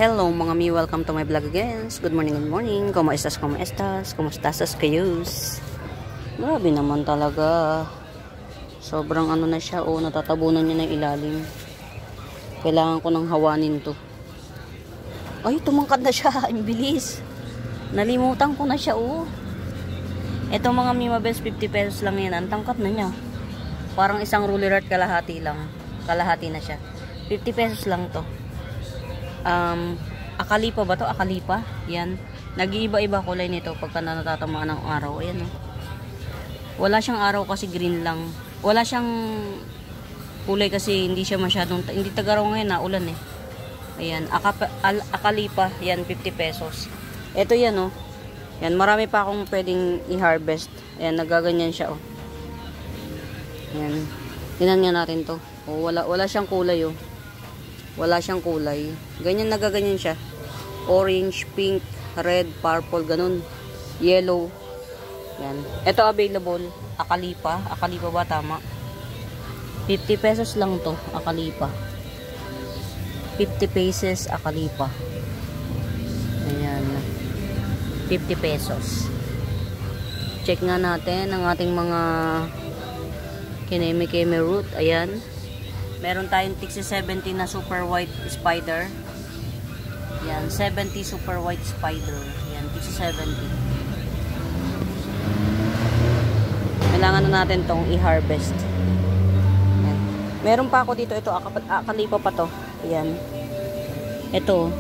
Hello mga mi, welcome to my vlog again. Good morning, good morning. Como estas, como estas? Kumusta's kayos? Grabe naman talaga. Sobrang ano na siya, oh, natatabunan niya na yung ilalim. Kailangan ko nang hawanin to. Ay, tumangkad na siya. Ang bilis. Nalimutan ko na siya, oh. Ito mga mi, mabes 50 pesos lang yan. Ang tangkat na niya. Parang isang ruler at kalahati lang. Kalahati na siya. 50 pesos lang to. Akalipa ba to? Akalipa. Yan. Nag-iiba-iba kulay nito pagka natatamaan ng araw. Ayan, oh. Wala siyang araw kasi green lang. Wala siyang kulay kasi hindi siya masyadong, hindi tagaraw ngayon na ulan eh. Ayan. Akalipa. Yan, 50 pesos. Ito yan, oh. Yan, marami pa akong pwedeng i-harvest. Ayan, nagaganyan siya, oh. Ayan. Tingnan nga natin to. Oh, wala siyang kulay, oh. Wala siyang kulay. Ganyan, nagaganyan siya. Orange, pink, red, purple, ganun. Yellow. Yan. Ito available. Akalipa. Akalipa ba tama? 50 pesos lang to. Akalipa. 50 pesos akalipa. Ayan. 50 pesos. Check nga natin ang ating mga kineme-keme root. Ayan. Meron tayong Tixi 70 na super white spider. Yan, 70 super white spider. Yan, Tixi 70. Kailangan na natin tong i-harvest. Yan. Meron pa ako dito. Ito, akalipa pa to. Yan. Ito.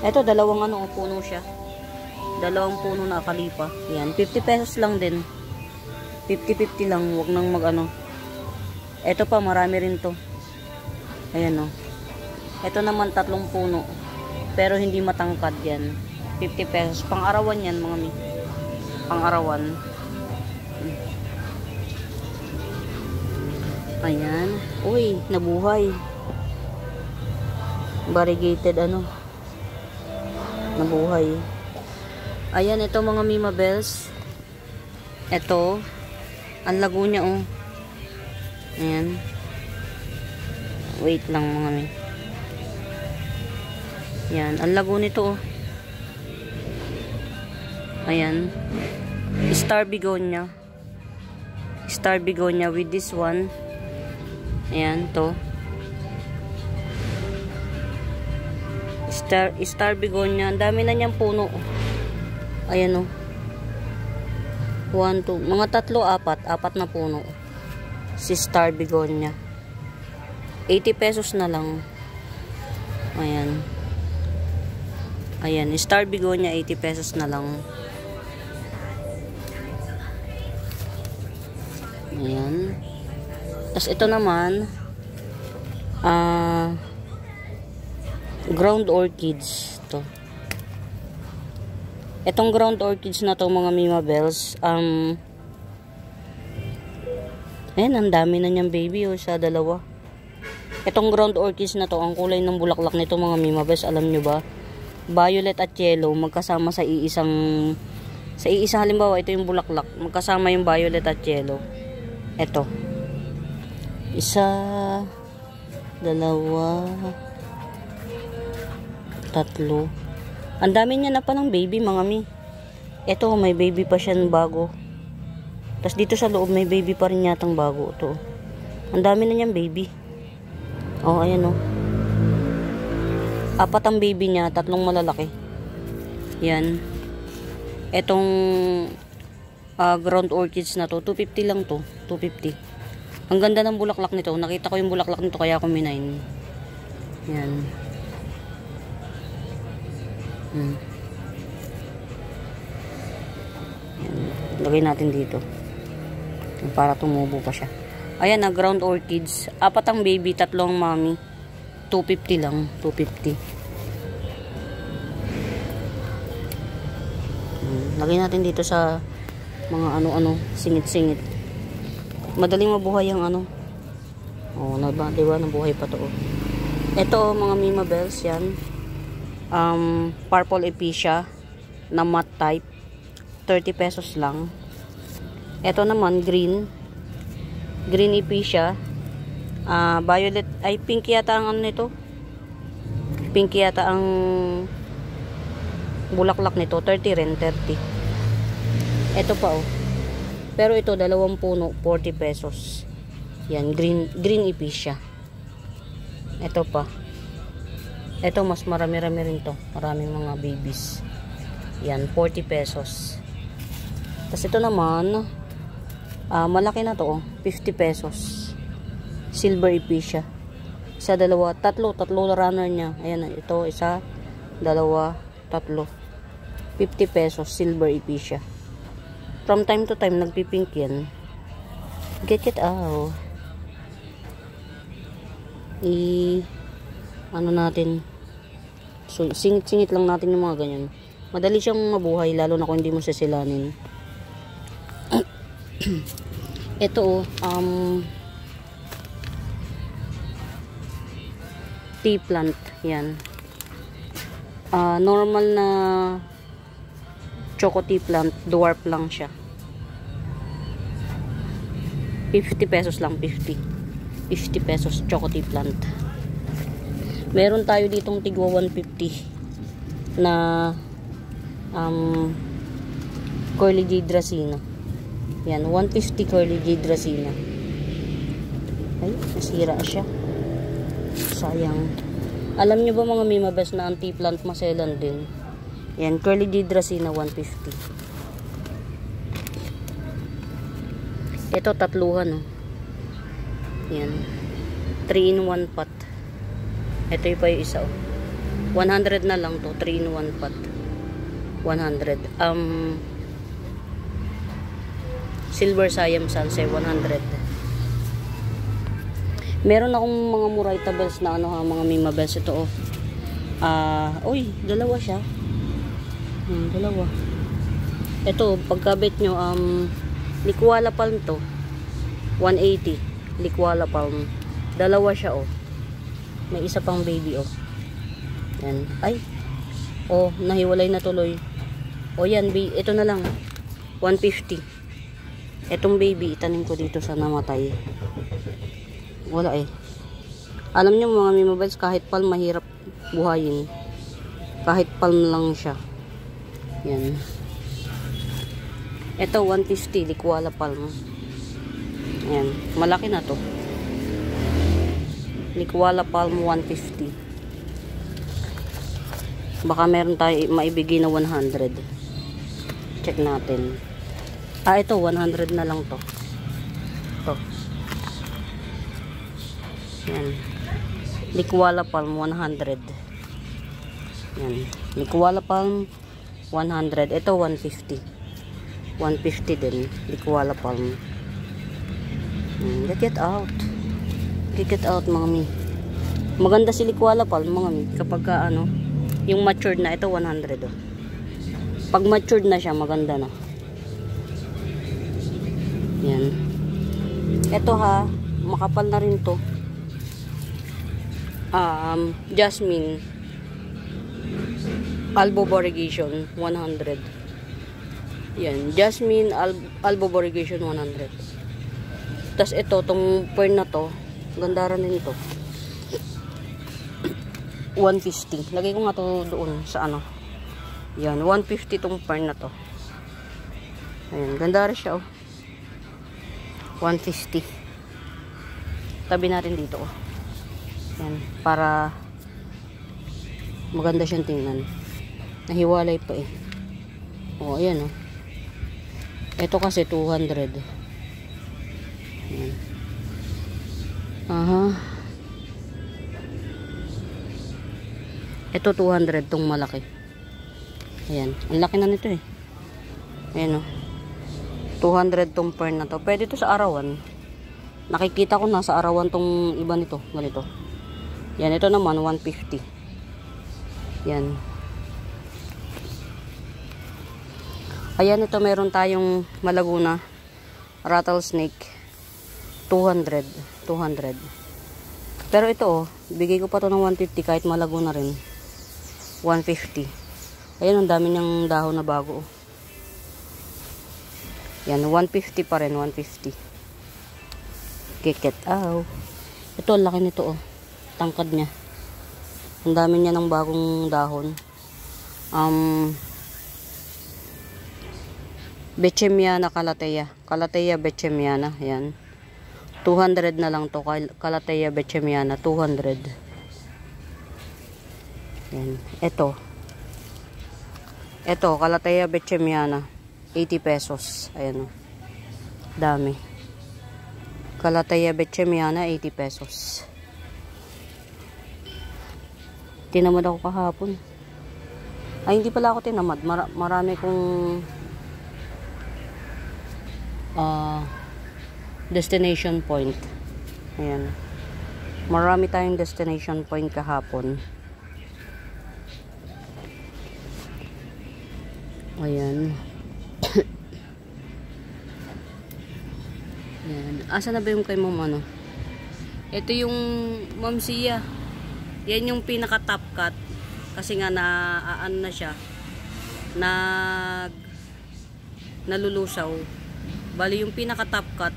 Ito, dalawang ano, puno siya. Dalawang puno na akalipa. Yan, 50 pesos lang din. 50-50 lang. Huwag nang mag-ano. Ito pa, marami rin to. Ayan, oh. Ito naman, 3 puno. Pero hindi matangkad yan. 50 pesos. Pang-arawan yan, mga mi. Pang-arawan. Ayan. Uy, nabuhay. Variegated, ano. Nabuhay. Ayan, ito mga Mima Bells. Ito. Ang lago niya, oh. Ayan. Wait lang mga mi. Yan. Ang lago nito, oh. Ayan. Star begonia. Star begonia with this one. Ayan, to. Star begonia. Ang dami na niyang puno. Ayan, oh. 1, 2. Mga 3, 4. 4 na puno. Si Star begonia. 80 pesos na lang. Ayan. Ayan. Star begonia, 80 pesos na lang. Ayan. Tapos ito naman, ground orchids. Ito. Itong ground orchids na to mga Mima Bells, ayan, ang dami na niyang baby, oh, sa dalawa. Itong ground orchids na to, ang kulay ng bulaklak nito mga Mima Bells, alam nyo ba? Violet at yellow, magkasama sa iisang halimbawa, ito yung bulaklak, magkasama yung violet at yellow. Ito. 1, 2, 3. Ang dami niya na pa ng baby mga mi. Ito, may baby pa siya bago. Tapos dito sa loob may baby pa rin yatang bago to. Ang dami na niyang baby. Oh, ayan, oh. 4 ang baby niya, 3 malalaki. Yan. Etong ground orchids na to, 250 lang to. 250. Ang ganda ng bulaklak nito. Nakita ko yung bulaklak nito kaya ako minain. Yan. Yan. Lagay natin dito. Para tumubo pa siya. Ayan na, ground orchids. 4 ang baby, 3 mommy. 250 lang. 250. Lagay natin dito sa mga ano-ano, singit-singit. Madaling mabuhay ang ano. Oh, diba? Nabuhay pa to. Oh. Ito, mga Mima Bells, yan. Purple epicea na matte type. 30 pesos lang. Ito naman, green epicea. Violet, ay pink yata ang ano nito. Pink yata ang bulaklak nito. 30 rin, 30. Ito pa oh. Pero ito, 2 puno, 40 pesos. Yan, green epicea. Ito pa. Ito, mas marami-rami rin to. Maraming mga babies. Yan, 40 pesos. Tapos ito naman, malaki na to, 50 pesos. Silver epicea. Isa, dalawa, tatlo runner niya. Ayan, ito, isa, dalawa, tatlo. 50 pesos, silver epicea. From time to time, nagpipink yan. Get it out. Ano natin. So, singit-singit lang natin yung mga ganyan. Madali siyang mabuhay, lalo na kung hindi mo sisilanin. Ito, tea plant. Yan. Normal na choco tea plant, dwarf lang siya. 50 pesos lang, 50 pesos choco tea plant. Meron tayo ditong tigwa 150 na curly jade dracena. Yan, 150 curly jade dracena. Ay, nasira siya. Sayang. Alam nyo ba mga Mima Best na ang tea plant maselan din? Yan, curly jade dracena 150. Ito, tatluhan. Oh. Yan. 3 in 1 pot. Ito yung pa yung isa. Oh. 100 na lang to. 3 in 1 pot. 100. Silver Siam Salsa 100. Meron akong mga Murayta bells na ano ha, mga Mima bells. Ito oh. Uy, dalawa siya. Dalawa. Ito, pagkabit nyo, Likwala Palm to. 180. Likwala Palm. Dalawa siya oh. May isa pang baby oh. Yan. Ay. Oh, nahiwalay na tuloy. Oh yan, ito na lang. 150. Etong baby, itanim ko dito sa namatay. Wala eh. Alam nyo mga Mima Bells, kahit palm mahirap buhayin. Kahit palm lang siya. Yan. Ito 150, Likwala Palm. Yan, malaki na to. Likwala Palm 150. Baka meron tayo maibigay na 100. Check natin. Ito 100 na lang to. Ito. Yan. Likwala Palm 100. Yan. Likwala Palm 100. Ito 150. 150 din. Likwala Palm. Get out. Get out mga mi. Maganda si Likwala Palm mga mi. Kapag ano, yung matured na, ito 100 oh. Pag matured na siya, maganda na. Yan. Ito ha, makapal na rin to. Jasmine Alboborigation 100. Yan, Jasmine Alboborigation 100. Tas ito, tong fern na to, ganda rin ito. 150. Lagay ko nga to doon sa ano. Yan, 150 tong fern na to. Ayan, ganda rin siya oh. 150. Tabi natin dito oh. Yan, para maganda siyang tingnan. Nahiwalay pa eh. Oh, ayan oh. Ito kasi 200. Ayan. Aha. Ito 200 tong malaki. Ayan, ang laki na nito eh. Ayan oh. 200 tong fern na to. Pwede to sa arawan. Nakikita ko na sa arawan tong iba nito, ganito. Yan, ito naman 150. Yan. Ayan, ito meron tayong Malaguna rattlesnake 200. Pero ito oh, bigay ko pa to ng 150 kahit Malaguna rin. 150. Ayan, ang dami niyang dahon na bago oh. Yan, 150 pa rin, 150. Get out. Ito, laki nito oh. Tangkad niya. Ang dami niya ng bagong dahon. Bechemiana calathea. Calathea bechemiana. Yan. 200 na lang to. Calathea bechemiana. 200. Yan. Ito. Calathea bechemiana. 80 pesos. Ayan o. Dami. Calathea bechemiana. 80 pesos. Tinamad ako kahapon. Ay, hindi pala ako tinamad. Marami kong destination point. Ayan. Marami tayong destination point kahapon. Ayan. Ayan. Asa na ba yung kay ma'am ano? Ito yung Ma'am Sia. Yan yung pinaka top cut. Kasi nga ano na siya. Nalulusaw. Bali yung pinaka top cut,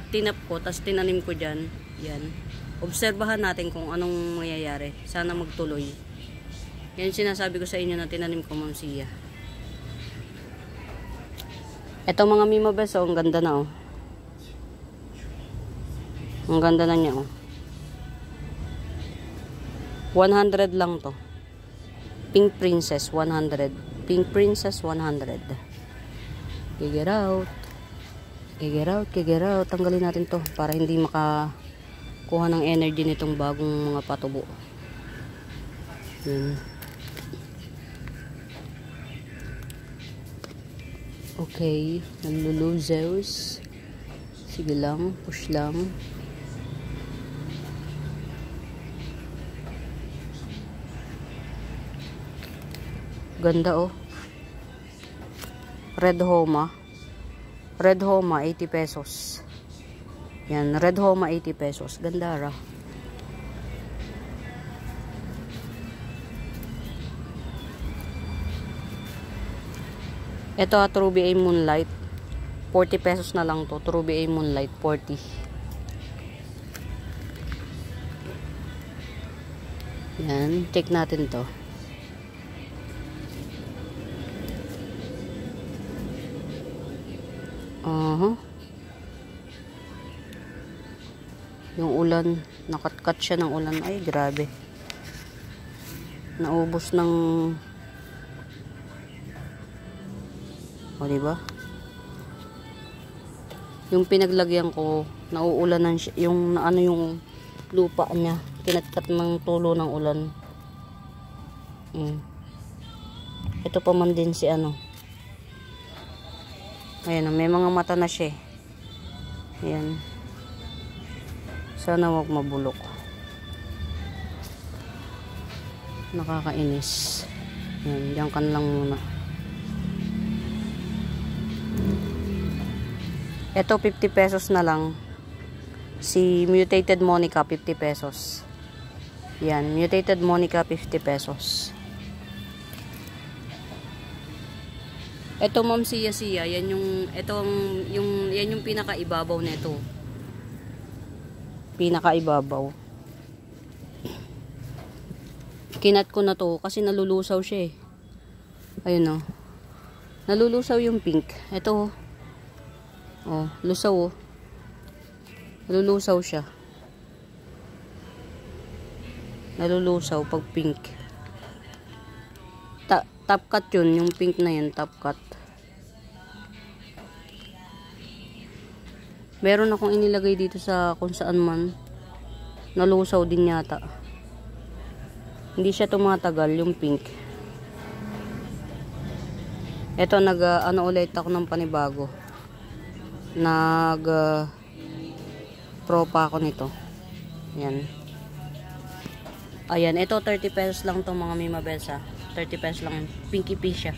tinap ko, tas tinanim ko dyan. Yan. Obserbahan natin kung anong mangyayari. Sana magtuloy. Yan sinasabi ko sa inyo na tinanim ko, Ma'am Sia. Ito mga Mima Bes, oh, ang ganda na oh. Ang ganda na niya oh. 100 lang to. Pink Princess 100. Pink Princess 100. Get out. Tanggalin natin to para hindi makakuha ng energy nitong bagong mga patubo. Yun. Okay, naluluzaws. Sige lang, push lang. Ganda oh. Red Homa 80 pesos. Yan, Red Homa 80 pesos. Ganda ra. Ito Ruby A Moonlight 40 pesos na lang to. Ruby A Moonlight 40. Yan, check natin to. Yung ulan, nakatkat siya ng ulan. Ay, grabe. Naubos ng diba? Yung pinaglagyan ko, nauulanan siya. Yung yung lupa niya, kinatkat ng tulo ng ulan. Ito pa man din si ano. Ayan, may mga mata na siya. Ayan. Sana wag mabulok. Nakakainis. Ayan, diyan kan lang muna. Ito 50 pesos na lang. Si Mutated Monica 50 pesos. Yan, Mutated Monica 50 pesos. Ito Ma'am Sia, yan yung yan yung pinakaibabaw nito. Pinakaibabaw. Kinat ko na to kasi nalulusaw siya eh. Ayun oh. Nalulusaw yung pink. Ito oh, lusaw oh. Nalulusaw siya. Nalulusaw pag pink. Top cut yun, yung pink na yun, top cut. Meron akong inilagay dito sa kung saan man. Nalusaw din yata. Hindi siya tumatagal, yung pink. Ito, ulit ako ng panibago. Propa ako nito. Ayan. Ayan, ito 30 pesos lang to mga Mima Belsa. 30 pesos lang. Pinky Pea siya.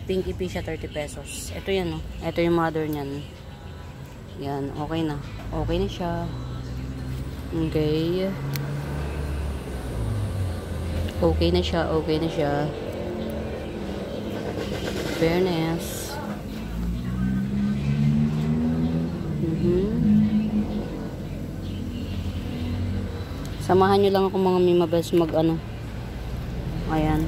Pinky Pea siya, 30 pesos. Ito yan, oh. Ito yung mother niyan. Yan, okay na. Okay na siya. Okay. Okay na siya, okay na siya. Fairness. Samahan nyo lang ako mga Mimabels mag ano. Ayan.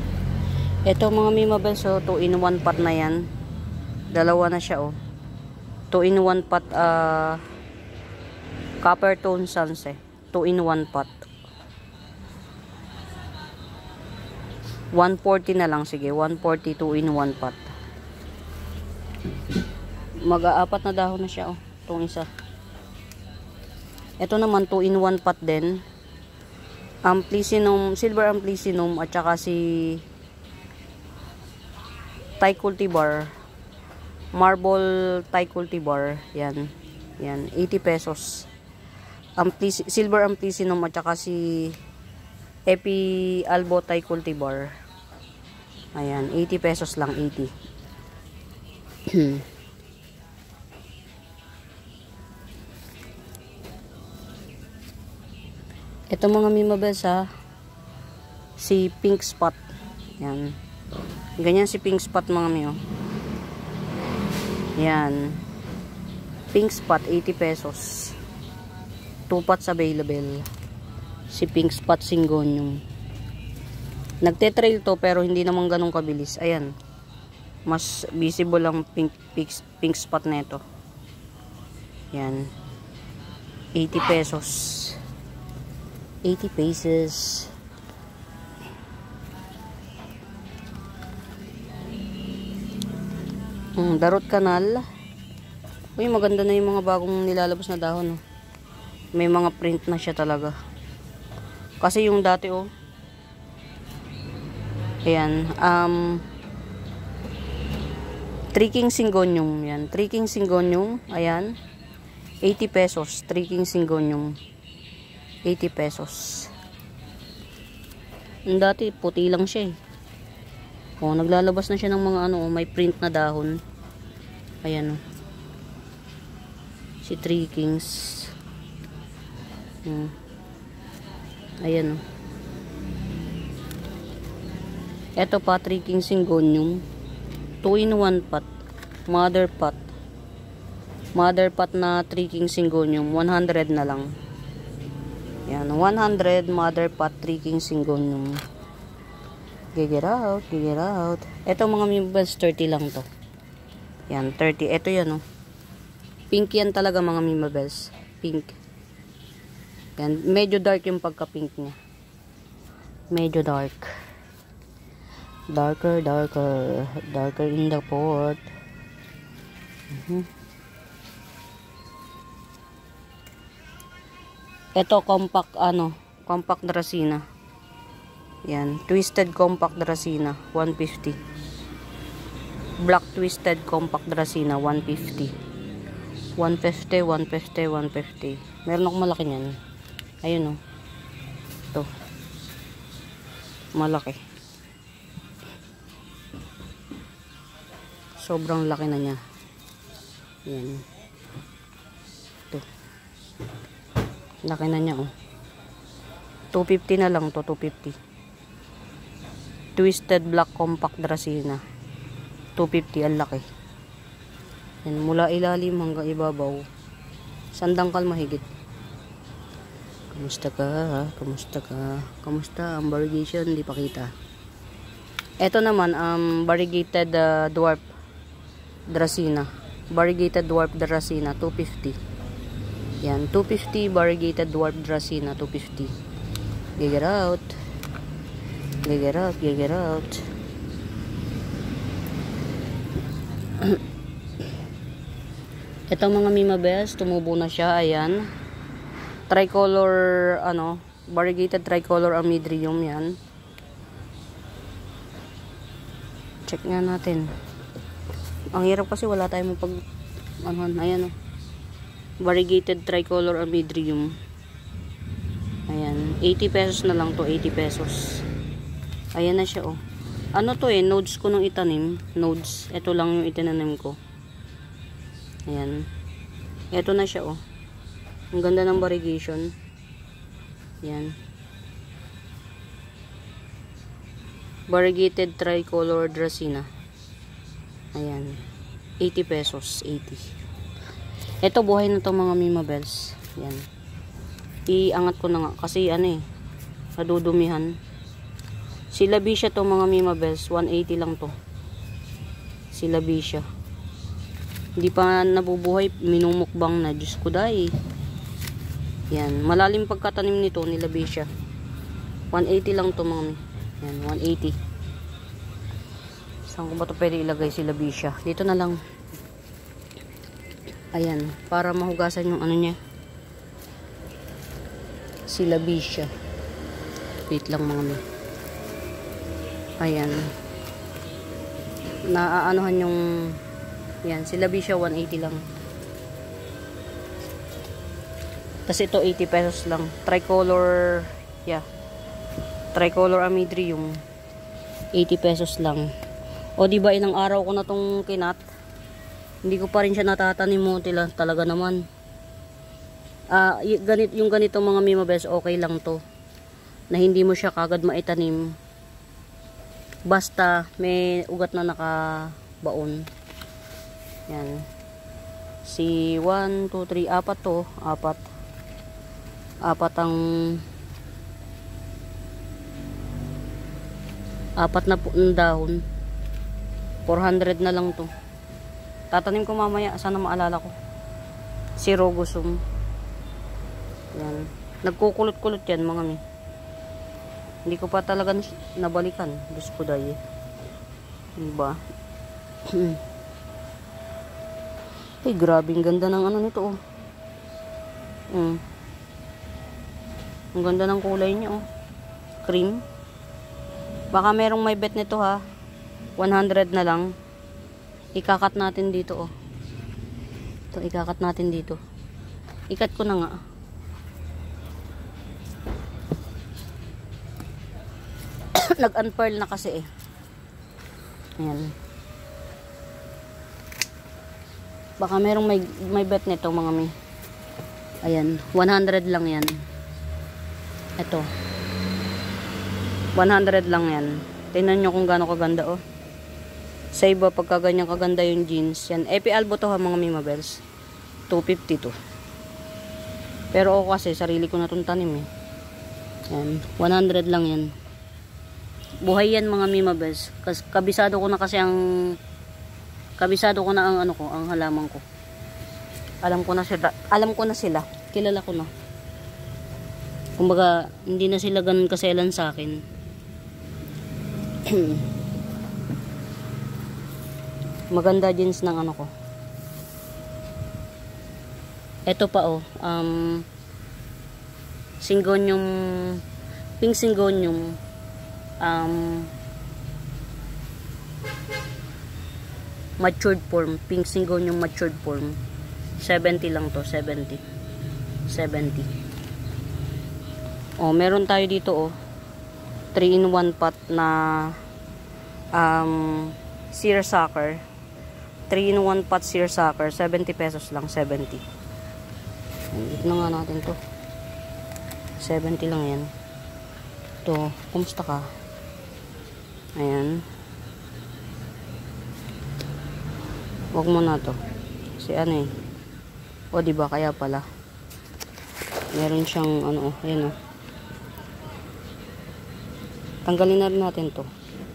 Ito mga Mimabels, 2 in 1 pot na yan. Dalawa na siya, 2 in 1 pot, copper tone suns 2 in 1 pot. 140 na lang, sige. 140, 2 in 1 pot. Mag-aapat na dahon na siya, itong isa. Ito naman 2 in 1 pot din. Amplicynum, silver amplicynum at saka si Thai cultivar, marble Thai cultivar, yan. Yan, 80 pesos. Silver amplicynum at saka si Epi albo Thai cultivar. Ayan, 80 pesos lang, 80. Ito mga Mimabels si pink spot. Yan. Ganyan si pink spot mga Mio. Yan. Pink spot 80 pesos. 2 pots available. Si pink spot syngonium. Nagte-trail to pero hindi naman ganun kabilis. Ayan. Mas visible ang pink spot nito. Yan. 80 pesos. 80 pesos. Darot Canal. Uy, maganda na yung mga bagong nilalabas na dahon. May mga print na siya talaga. Kasi yung dati ayan, Tricking Syngonium. Yan, Tricking Syngonium. Ayan. 80 pesos. Tricking Syngonium. 80 pesos. Yung dati, puti lang siya naglalabas na siya ng mga may print na dahon. Ayan si Three Kings. Ayan Ito pa, Three Kings Syngonium. 2 in 1 pot. Mother pot. Mother pot na Three Kings Syngonium. 100 na lang. Yan, 100 mother pot Three Kings Syngonium. Get out, get out. Ito mga Mimabels, 30 lang to. Yan, 30. Ito yan Pink yan talaga mga Mimabels. Pink. Yan, medyo dark yung pagka-pink niya. Medyo dark. Darker, darker. Darker in the pot. Ito compact compact Dracaena. Yan, twisted compact Dracaena 150. Black twisted compact Dracaena 150. 150, 150, 150. Meron akong malaki niyan. Ayun Ito. Malaki. Sobrang laki na niya. Yan. Ito. Laki na niya 250 na lang to, 250. Twisted black compact Dracaena 250, ang laki. Yan, mula ilalim hanggang ibabaw. Sandangkal mahigit. Kamusta ka? Kamusta ka? Kamusta ang variegation? Hindi pa kita. Ito naman variegated dwarf Dracaena. Variegated dwarf Dracaena 250. Yan, 250 variegated dwarf Dracaena 250. Get out. Get out, get out. Ito mga Mimabels, tumubo na siya. Ayan. Tricolor, variegated tricolor amydrium yan. Check nga natin. Ang hirap kasi wala tayong ayan variegated tricolor amydrium. Ayan. 80 pesos na lang to, 80 pesos. Ayan na siya nodes ko nung itanim. Nodes. Ito lang yung itinanim ko. Ayan. Ito na siya Ang ganda ng variegation. Ayan. Variegated tricolor Dracaena. Ayan. 80 pesos. 80. Ito buhay na to mga Mimabels. Ayan. Iangat ko na nga. Kasi nadudumihan. Si Labisha to mga Mimabels, 180 lang to. Si Labisha. Hindi pa nabubuhay, minumukbang na. Diyos ko dahil. Yan, malalim pagkatanim nito ni Labisha. 180 lang to mga. Yan, 180. Saan ko ba to pwede ilagay si Labisha? Dito na lang. Ayan, para mahugasan yung ano niya. Si Labisha. Wait lang mga mi. Ayan. Naaanohan yung yan, si Labisha 180 lang. Tapos ito 80 pesos lang. Tricolor, yeah. Tricolor Amidrium. 80 pesos lang. O diba ilang araw ko na tong kinat. Hindi ko pa rin siya natatanim mo talaga naman. Yung ganito mga Mimabels, okay lang to. Na hindi mo siya kagad maitanim. Basta may ugat na nakabaon. Yan. Si 1, 2, 3, 4 to. 4 ang 4 na dahon. 400 na lang to. Tatanim ko mamaya. Sana maalala ko. Si Rogosum. Yan. Nagkukulot-kulot yan mga mi. Hindi ko pa talaga nabalikan. Diyos ko dahil. Diba? Ay, grabing ganda ng ano nito oh. Ang ganda ng kulay niya oh. Cream. Baka merong may bet nito ha. 100 na lang. Ikakat natin dito oh. Ito, ikakat natin dito. Ikat ko na nga. Nag-unpearl na kasi eh. Ayan. Baka merong may bet nito mga mi. Ayan, 100 lang yan. Ito. 100 lang yan. Tingnan nyo kung gaano kaganda oh. Sa iba pagka ganyan kaganda yung jeans. Yan, Epi Albo to ha mga Mimabels. 250 to. Pero ako kasi sarili ko na itong tanim eh. Yan, 100 lang yan. Buhay yan mga Mimabels. Kabisado ko na kasi ang ano ko, ang halaman ko. Alam ko na sila. Kilala ko na. Kumbaga, hindi na sila ganun kaselan sa akin. Maganda jeans ng ano ko. Ito pa oh, Syngonium, pink Syngonium, matured form, pink Syngonium matured form. 70 lang to, 70. Oh, meron tayo dito oh. 3-in-1 pot na seersucker. 3-in-1 pot seersucker, 70 pesos lang, 70. Ito na nga natin to. 70 lang yan. Ito, kumusta ka? Ayan. Wag mo na to. Kasi ano eh. O diba kaya pala. Meron siyang ano oh, ayan oh. Tanggalin na rin natin to.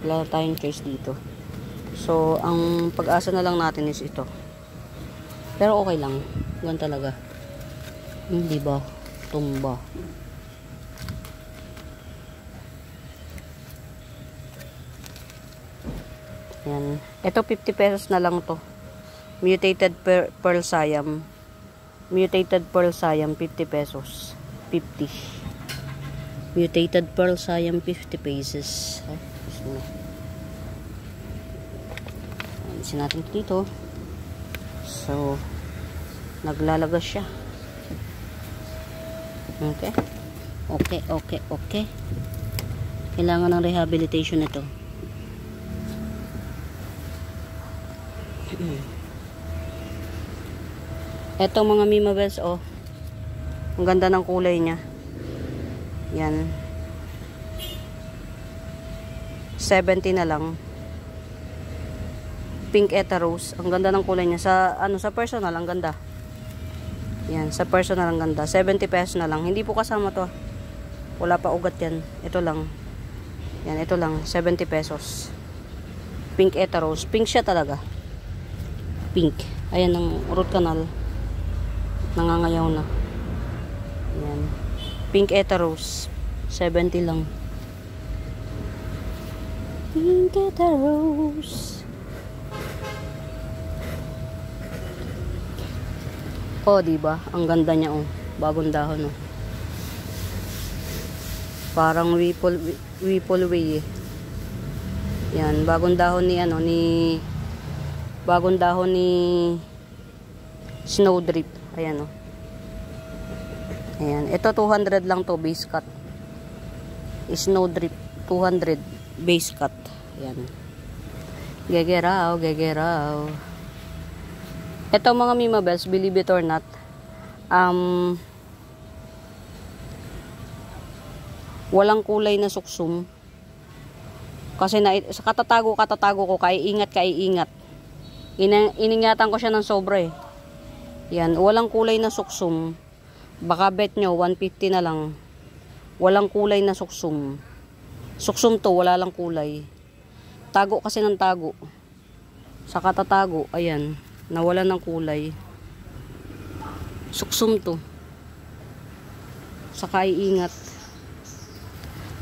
Wala tayong choice dito. So, ang pag-asa na lang natin is ito. Pero okay lang. Yan talaga. Hindi ba? Tumba. Yan. Ito 50 pesos na lang to. Mutated Pearl Siam. Mutated Pearl Siam 50 pesos. 50. Mutated Pearl Siam 50 pesos. Ay, gusto na. Alisin natin dito. So, naglalagas siya. Okay. Okay. Kailangan ng rehabilitation ito. Ito mga Mimabels oh. Ang ganda ng kulay niya. Yan. 70 na lang. Pink Etaros. Ang ganda ng kulay niya. Sa personal, ang ganda. Yan. Sa personal, ang ganda. 70 pesos na lang. Hindi po kasama to. Wala pa ugat yan. Ito lang. Yan, ito lang. 70 pesos. Pink Etaros. Pink siya talaga. Pink. Ayan ang root canal. Nangangayaw na. Yan. Pink Etaros. 70 lang. Pink Etaros. Oh, diba? Ang ganda niya, oh. Bagong dahon, oh. Parang Whipple Way, eh. Yan, bagong dahon ni bagong dahon ni Snowdrip. Ayan, oh. Ayan, ito 200 lang to, base cut. Snowdrip 200 base cut. Ayan. Gegeraw, gegeraw. Ito mga Mima Bells, believe it or not, walang kulay na suksum. Kasi sa katatago ko, kaiingat. Iningatan ko siya ng sobra, eh. Yan, walang kulay na suksum. Baka bet nyo, 150 na lang. Walang kulay na suksum. Suksum to, wala lang kulay. Tago kasi ng tago. Sa katatago, ayan, nawala ng kulay. Suksum to. Sa kaiingat.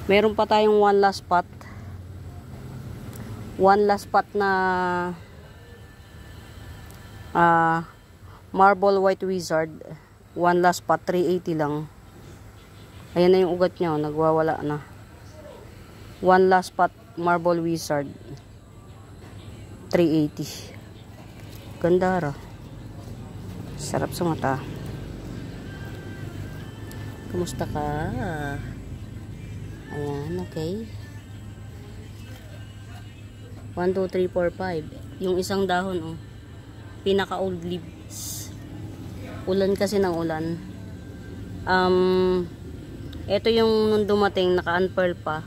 Meron pa tayong one last pot. One last pot na Marble White Wizard. One last pot, 380 lang. Ayan na yung ugat niya, nagwawala na. One last pot Marble Wizard, 380. Ganda ra. Sarap sa mata. Kumusta ka? Ayan, okay. 1, 2, 3, 4, 5. Yung isang dahon, oh. Pinaka old leaves. Ulan kasi ng ulan. Ito yung nung dumating, naka-unpearl pa.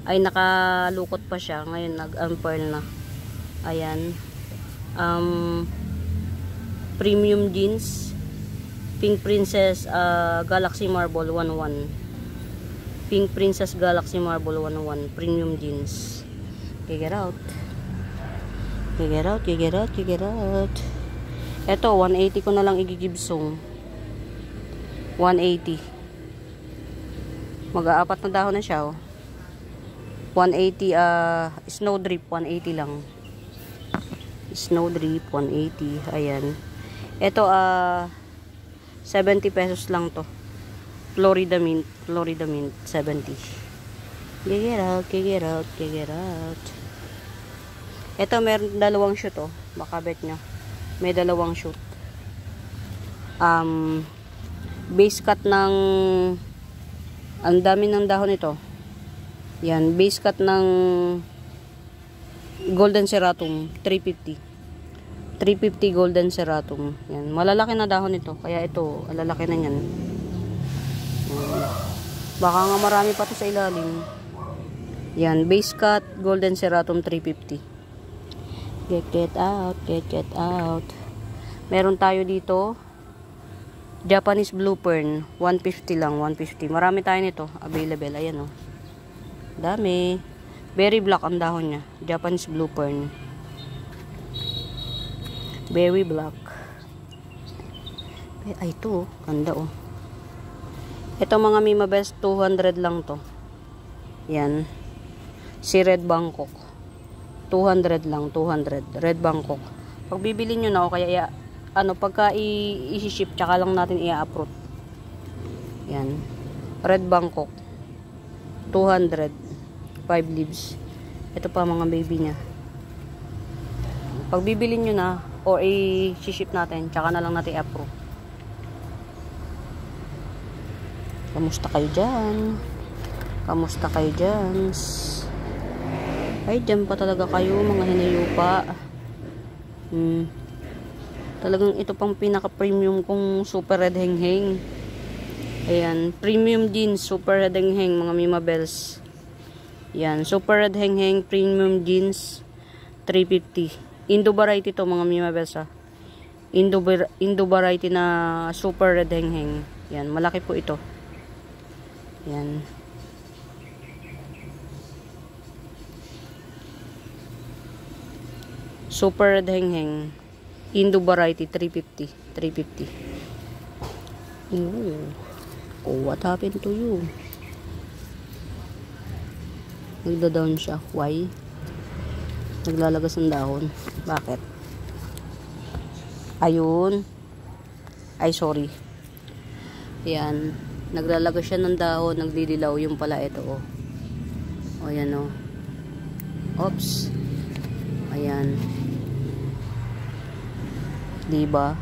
Ay, nakalukot pa siya. Ngayon, nag-unpearl na. Ayan. Premium jeans. Pink Princess Galaxy Marble 11. Pink Princess Galaxy Marble 11. Premium jeans. You get out. You get out, you get out, you get out. Ito, 180 ko na lang igigibsong. 180. Mag-aapat na dahon na siya, oh. 180, Snowdrip, 180 lang. Snowdrip, 180. Ayan. Ito, 70 pesos lang to. Florida Mint, 70. Get out, get out, get out. Ito, meron dalawang shoot, oh. Baka bet nyo. May dalawang shoot. Base cut ng, ang dami ng dahon ito. Yan, base cut ng Golden Ceratum, 350. 350 Golden Ceratum. Yan, malalaki na dahon ito. Kaya ito, malalaki na yan. Baka nga marami pa ito sa ilalim. Yan, base cut Golden Ceratum 350. Get out, get out. Meron tayo dito Japanese Blue Fern, 150 lang, 150. Marami tayo nito, available. Ayan, oh. Dami. Very black ang dahon niya. Japanese Blue Fern. Very black. Ay, ito, oh. Ganda, oh. Ito mga Mima Bells, 200 lang to. Yan. Si Red Bangkok. 200 lang, 200. Red Bangkok. Pag bibili nyo na, o kaya pagka i-ship, tsaka lang natin i-uproot. Yan. Red Bangkok. 200. 5 leaves. Ito pa mga baby niya. Pag bibili nyo na, o i-ship natin, tsaka na lang natin i-uproot. Kamusta kayo dyan? Kamusta kayo dyan? Ay, dyan pa talaga kayo, mga hinayupa. Talagang ito pang pinaka-premium kong super red heng-heng. Ayan, premium jeans, super red heng-heng, mga Mima Bells. Ayan, super red heng-heng, premium jeans, 350. Indo variety to, mga Mima Bells, ha. Indo variety na super red heng-heng. Ayan, malaki po ito. Yan. Super red hengheng. Indo variety 350. 350. Ooh. Oh, what happened to you? Nagda-down siya. Why? Naglalagas ng dahon. Bakit? Ayun. Ay, sorry. Yan. Naglalagas siya ng dahon. Nagdidilaw. Yung pala ito, oh. O, yan, oh. Oops. Ayan. Diba?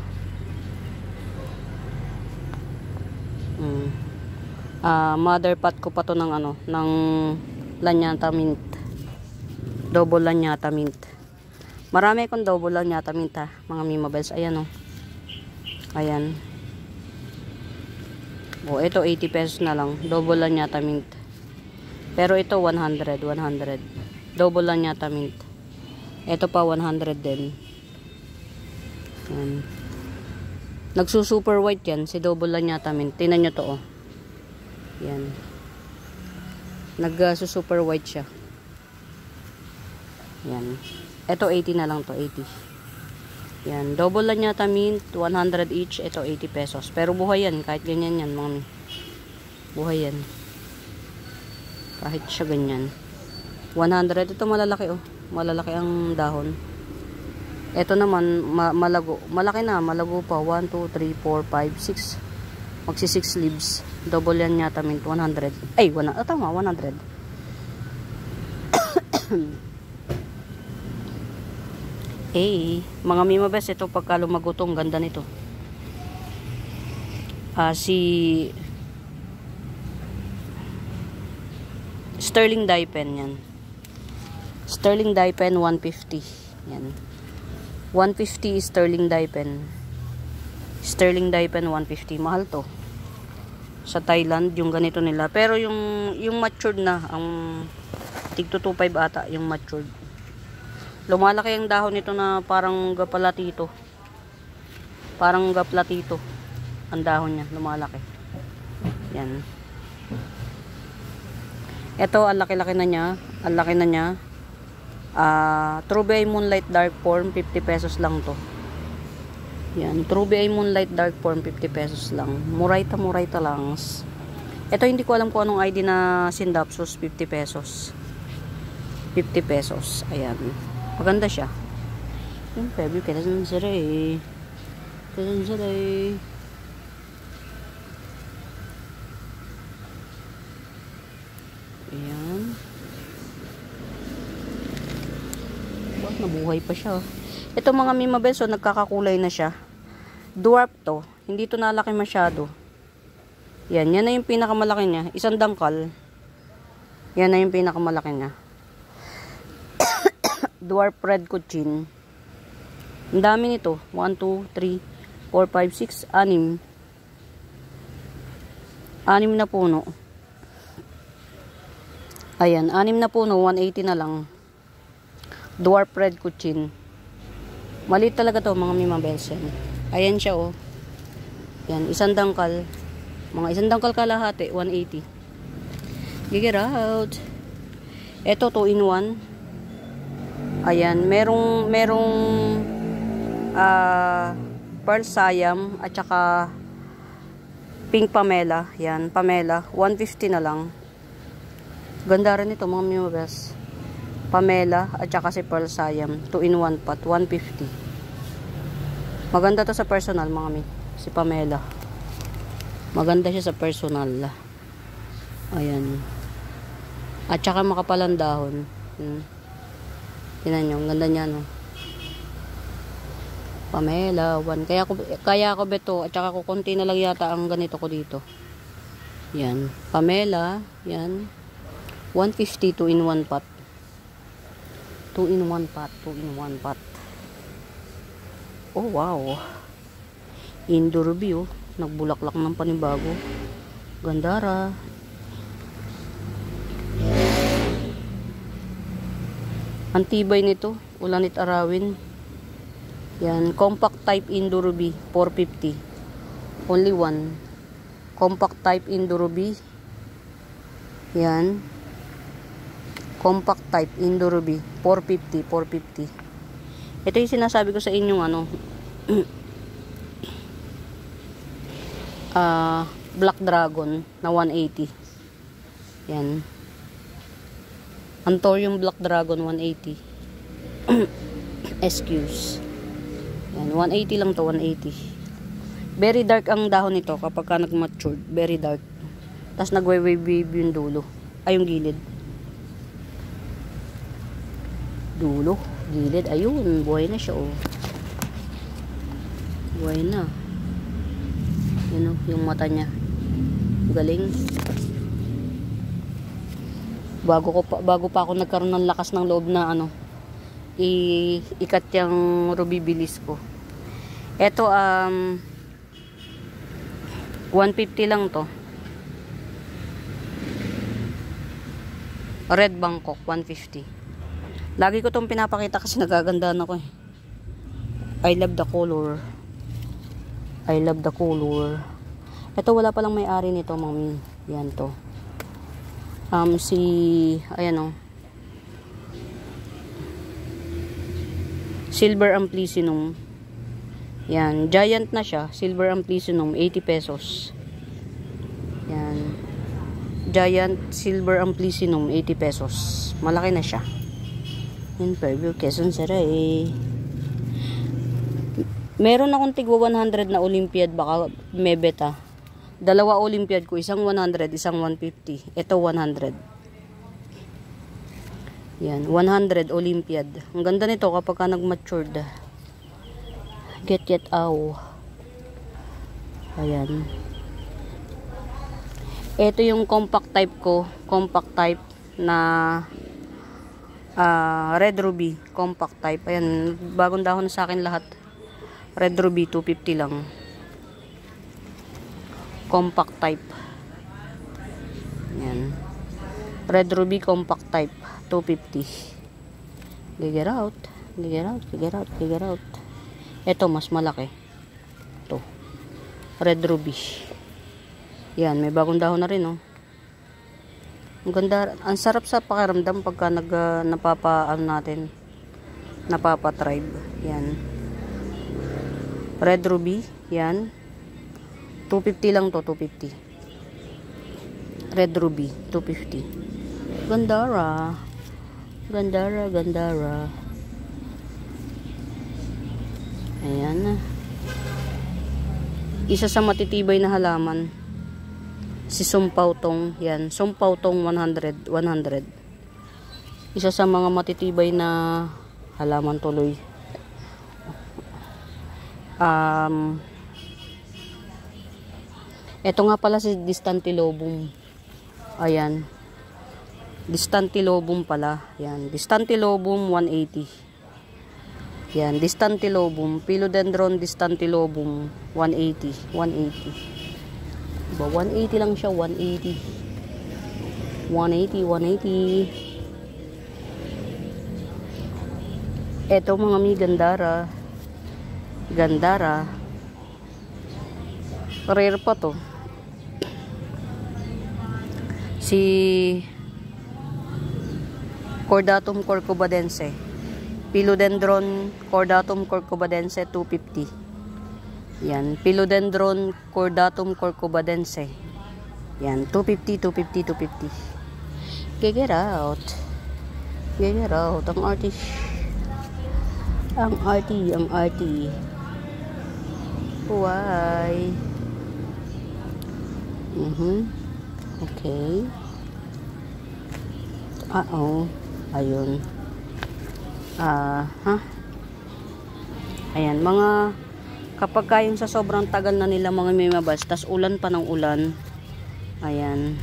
Mother pot ko pa to ng ano, ng lanyata mint. Double lanyata mint. Marami akong double lanyata mint, ha, mga Mima Bells. Ayan, oh. Ayan. O, ito 80 pesos na lang. Double lanyata mint. Pero ito 100. Double lanyata mint. Ito pa 100 din. Ayan. Nagsusuper white yan. Si double lanyata mint. Tingnan nyo to, oh. Yan. Nagsusuper white siya. Yan. Ito 80 na lang to. 80. Yan. Double lanyata mint. 100 each. Ito 80 pesos. Pero buhay yan. Kahit ganyan yan, mami. Buhay yan. Kahit siya ganyan. 100. Ito malalaki, oh. Malalaki ang dahon. Ito naman, malago. Malaki na, malago pa. 1, 2, 3, 4, 5, 6. Magsi 6 leaves. Double yan yata mint. 100. Ay, tama, 100. Mga Mima Bells, ito pagka lumagutong, ganda nito. Si Sterling dye pen yan. Sterling dye pen 150. Yan. 150 Sterling dye pen. Sterling dye pen 150. Mahal to. Sa Thailand, yung ganito nila. Pero yung matured na, ang tig 225 ata, yung matured. Lumalaki ang dahon nito na parang gapalatito. Parang gaplatito. Ang dahon niya, lumalaki. Yan. Ito, ang laki-laki na niya. Ang laki na niya. True Bay Moonlight Dark Form, 50 pesos lang to. Yan, True Bay Moonlight Dark Form, 50 pesos lang. Murayta lang. Ito, hindi ko alam kung anong ID na Sindapsus, 50 pesos. 50 pesos. Ayan. Maganda siya. Yung February, kailan saray. Ayan. Nabuhay pa siya. Ito mga Mima Bells, so nagkakakulay na siya. Dwarf to. Hindi to nalaki masyado. Yan na yung pinakamalaki niya. Isang dangkal. Yan na yung pinakamalaki niya. Dwarf red cochin. Ang dami nito. 1, 2, 3, 4, 5, 6, 6. 6 na puno. Ayan, 6 na puno. 180 na lang. Dwarf red cochin. Maliit talaga to mga Mima Bells. Ayan siya, oh. Yan, isang dangkal. Mga isang dangkal kalahati, 180. Get out. Ito 2 in 1. Ayan, merong pearl siam at saka pink pamela. Yan, pamela, 150 na lang. Ganda rin ito mga Mima Bells. Pamela at saka si pearl siam, 2 in 1 pot, 150. Maganda to sa personal mga mi. Si Pamela. Maganda siya sa personal. Ayan. At saka makapalang dahon. Tingnan nyo, ang ganda niya, no. Pamela, 1. Kaya ako beto, at saka ko konti na lang yata ang ganito ko dito. Yan. Pamela, yan. 150, 2 in 1 pot. 2 in 1 pot, 2 in 1 pot. Oh, wow. Indoor view. Nagbulaklak ng panibago. Gandara. Antibay nito. Ulanit arawin. Yan. Compact type indoor bee. 450. Only one. Compact type indoor bee. Yan. Compact type, Indo Ruby. 450. Ito yung sinasabi ko sa inyong ano, Black Dragon na 180. Yan. Anthurium Black Dragon 180. Excuse. Yan, 180 lang to, 180. Very dark ang dahon nito kapag ka nag-matured. Very dark. Tapos nagwe-wave yung dulo. Ay, yung gilid. Dulo, gilid. Ayun, buhay na siya, oh. Buhay na. Yun, oh, yung mata niya. Galing. Bago pa ako nagkaroon ng lakas ng loob na ano, ikat yung ruby bilis ko. Ito 150 lang to. Red Bangkok 150. Lagi ko tong pinapakita kasi nagagandaan ako eh. I love the color. I love the color. Ito wala palang may-ari nito, mami. Yan to. Ayan o. Silver Amplicynum. Yan. Giant na siya. Silver Amplicynum. 80 pesos. Yan. Giant Silver Amplicynum. 80 pesos. Malaki na siya. In Fairview, Quezon City. Meron akong tigwa 100 na Olympiad. Baka may beta. Dalawa Olympiad ko. Isang 100, isang 150. Ito 100. Yan. 100 Olympiad. Ang ganda nito kapag ka nag-matured. Get aw. Ayan. Ito yung compact type ko. Compact type na Red Ruby. Compact type. Ayan. Bagong dahon sa akin lahat. Red Ruby. 250 lang. Compact type. Ayan. Red Ruby compact type. 250. Figure out. Ito mas malaki. Ito. Red Ruby. Yan, may bagong dahon na rin, oh. Ang ganda, ang sarap sa pakiramdam pagka napapa-tribe. Yan. Red Ruby, yan. 250 lang to, 250. Red Ruby, 250. Gandara. Ayan. Isa sa matitibay na halaman. Si Sumpautong. Yan. Sumpautong 100. Isa sa mga matitibay na halaman tuloy. Ito nga pala si Distantilobum. Ayan. Distantilobum pala. Yan. Distantilobum 180. Yan, Distantilobum, Philodendron Distantilobum 180. Diba, 180 lang siya, 180. Eto mga mi, Gandara. Rare pa to. Si Cordatum corcovadense. Philodendron Cordatum corcovadense 250. Yan, Philodendron Cordatum corcovadense. Yan, 250. Get out. Ang arty. Why? Okay. Ayun. Ayan, mga kapag kayon sa sobrang tagal na nila mga may mabas, tas ulan pa ng ulan, ayan,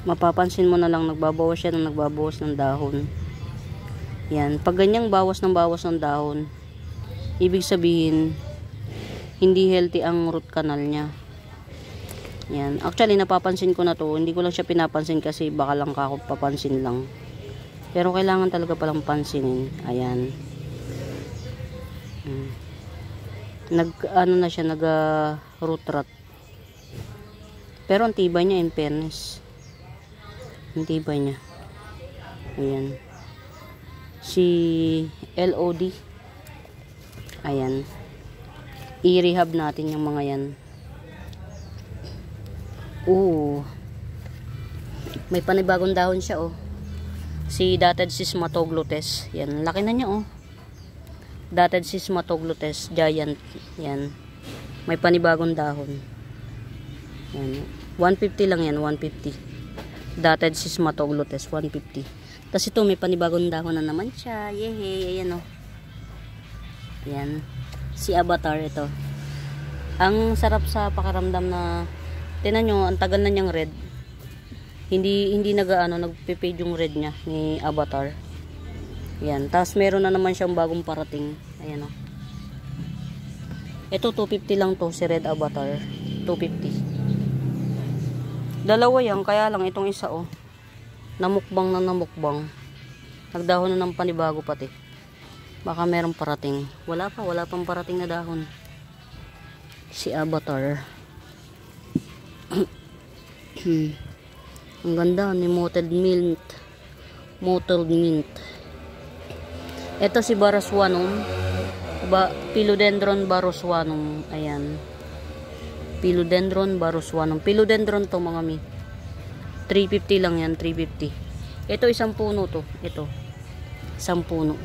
mapapansin mo na lang nagbabawas ng dahon. Yan, pag ganyang bawas ng dahon, ibig sabihin hindi healthy ang root canal niya. Yan, actually napapansin ko na to, hindi ko lang siya pinapansin kasi baka lang ako papansin lang. Pero kailangan talaga palang pansinin. Ayan. Nag root rot. Pero ang tibay niya, in fairness. Ang tibay niya. Ayan. Si LOD. Ayan. I-rehab natin yung mga yan. May panibagong dahon siya, oh. Si Dotted Sismatoglotes. Yan. Laki na niya, oh. Dotted Sismatoglotes. Giant. Yan. May panibagong dahon. Yan. 150 lang yan. 150. Dotted Sismatoglotes. 150. Tapos ito, may panibagong dahon na naman siya. Yehey. Ayan, oh. Yan. Si Avatar ito. Ang sarap sa pakiramdam na tinan nyo, ang tagal na niyang red. Hindi nagpe-fade yung red niya ni Avatar. Yan. Tapos meron na naman siyang bagong parating. Ayan, oh. Ito 250 lang to, si Red Avatar. 250. Dalawa yan, kaya lang itong isa, oh. Namukbang. Nagdahon na ng panibago pati. Baka merong parating. Wala pang parating na dahon. Si Avatar. Ang ganda ni Mottled Mint. Ito si Baroswanum. Philodendron Baroswanum. Ayan. Philodendron Baroswanum. Philodendron to mga mi. 350 lang yan, 350. Ito isang puno to. Ito. Isang puno.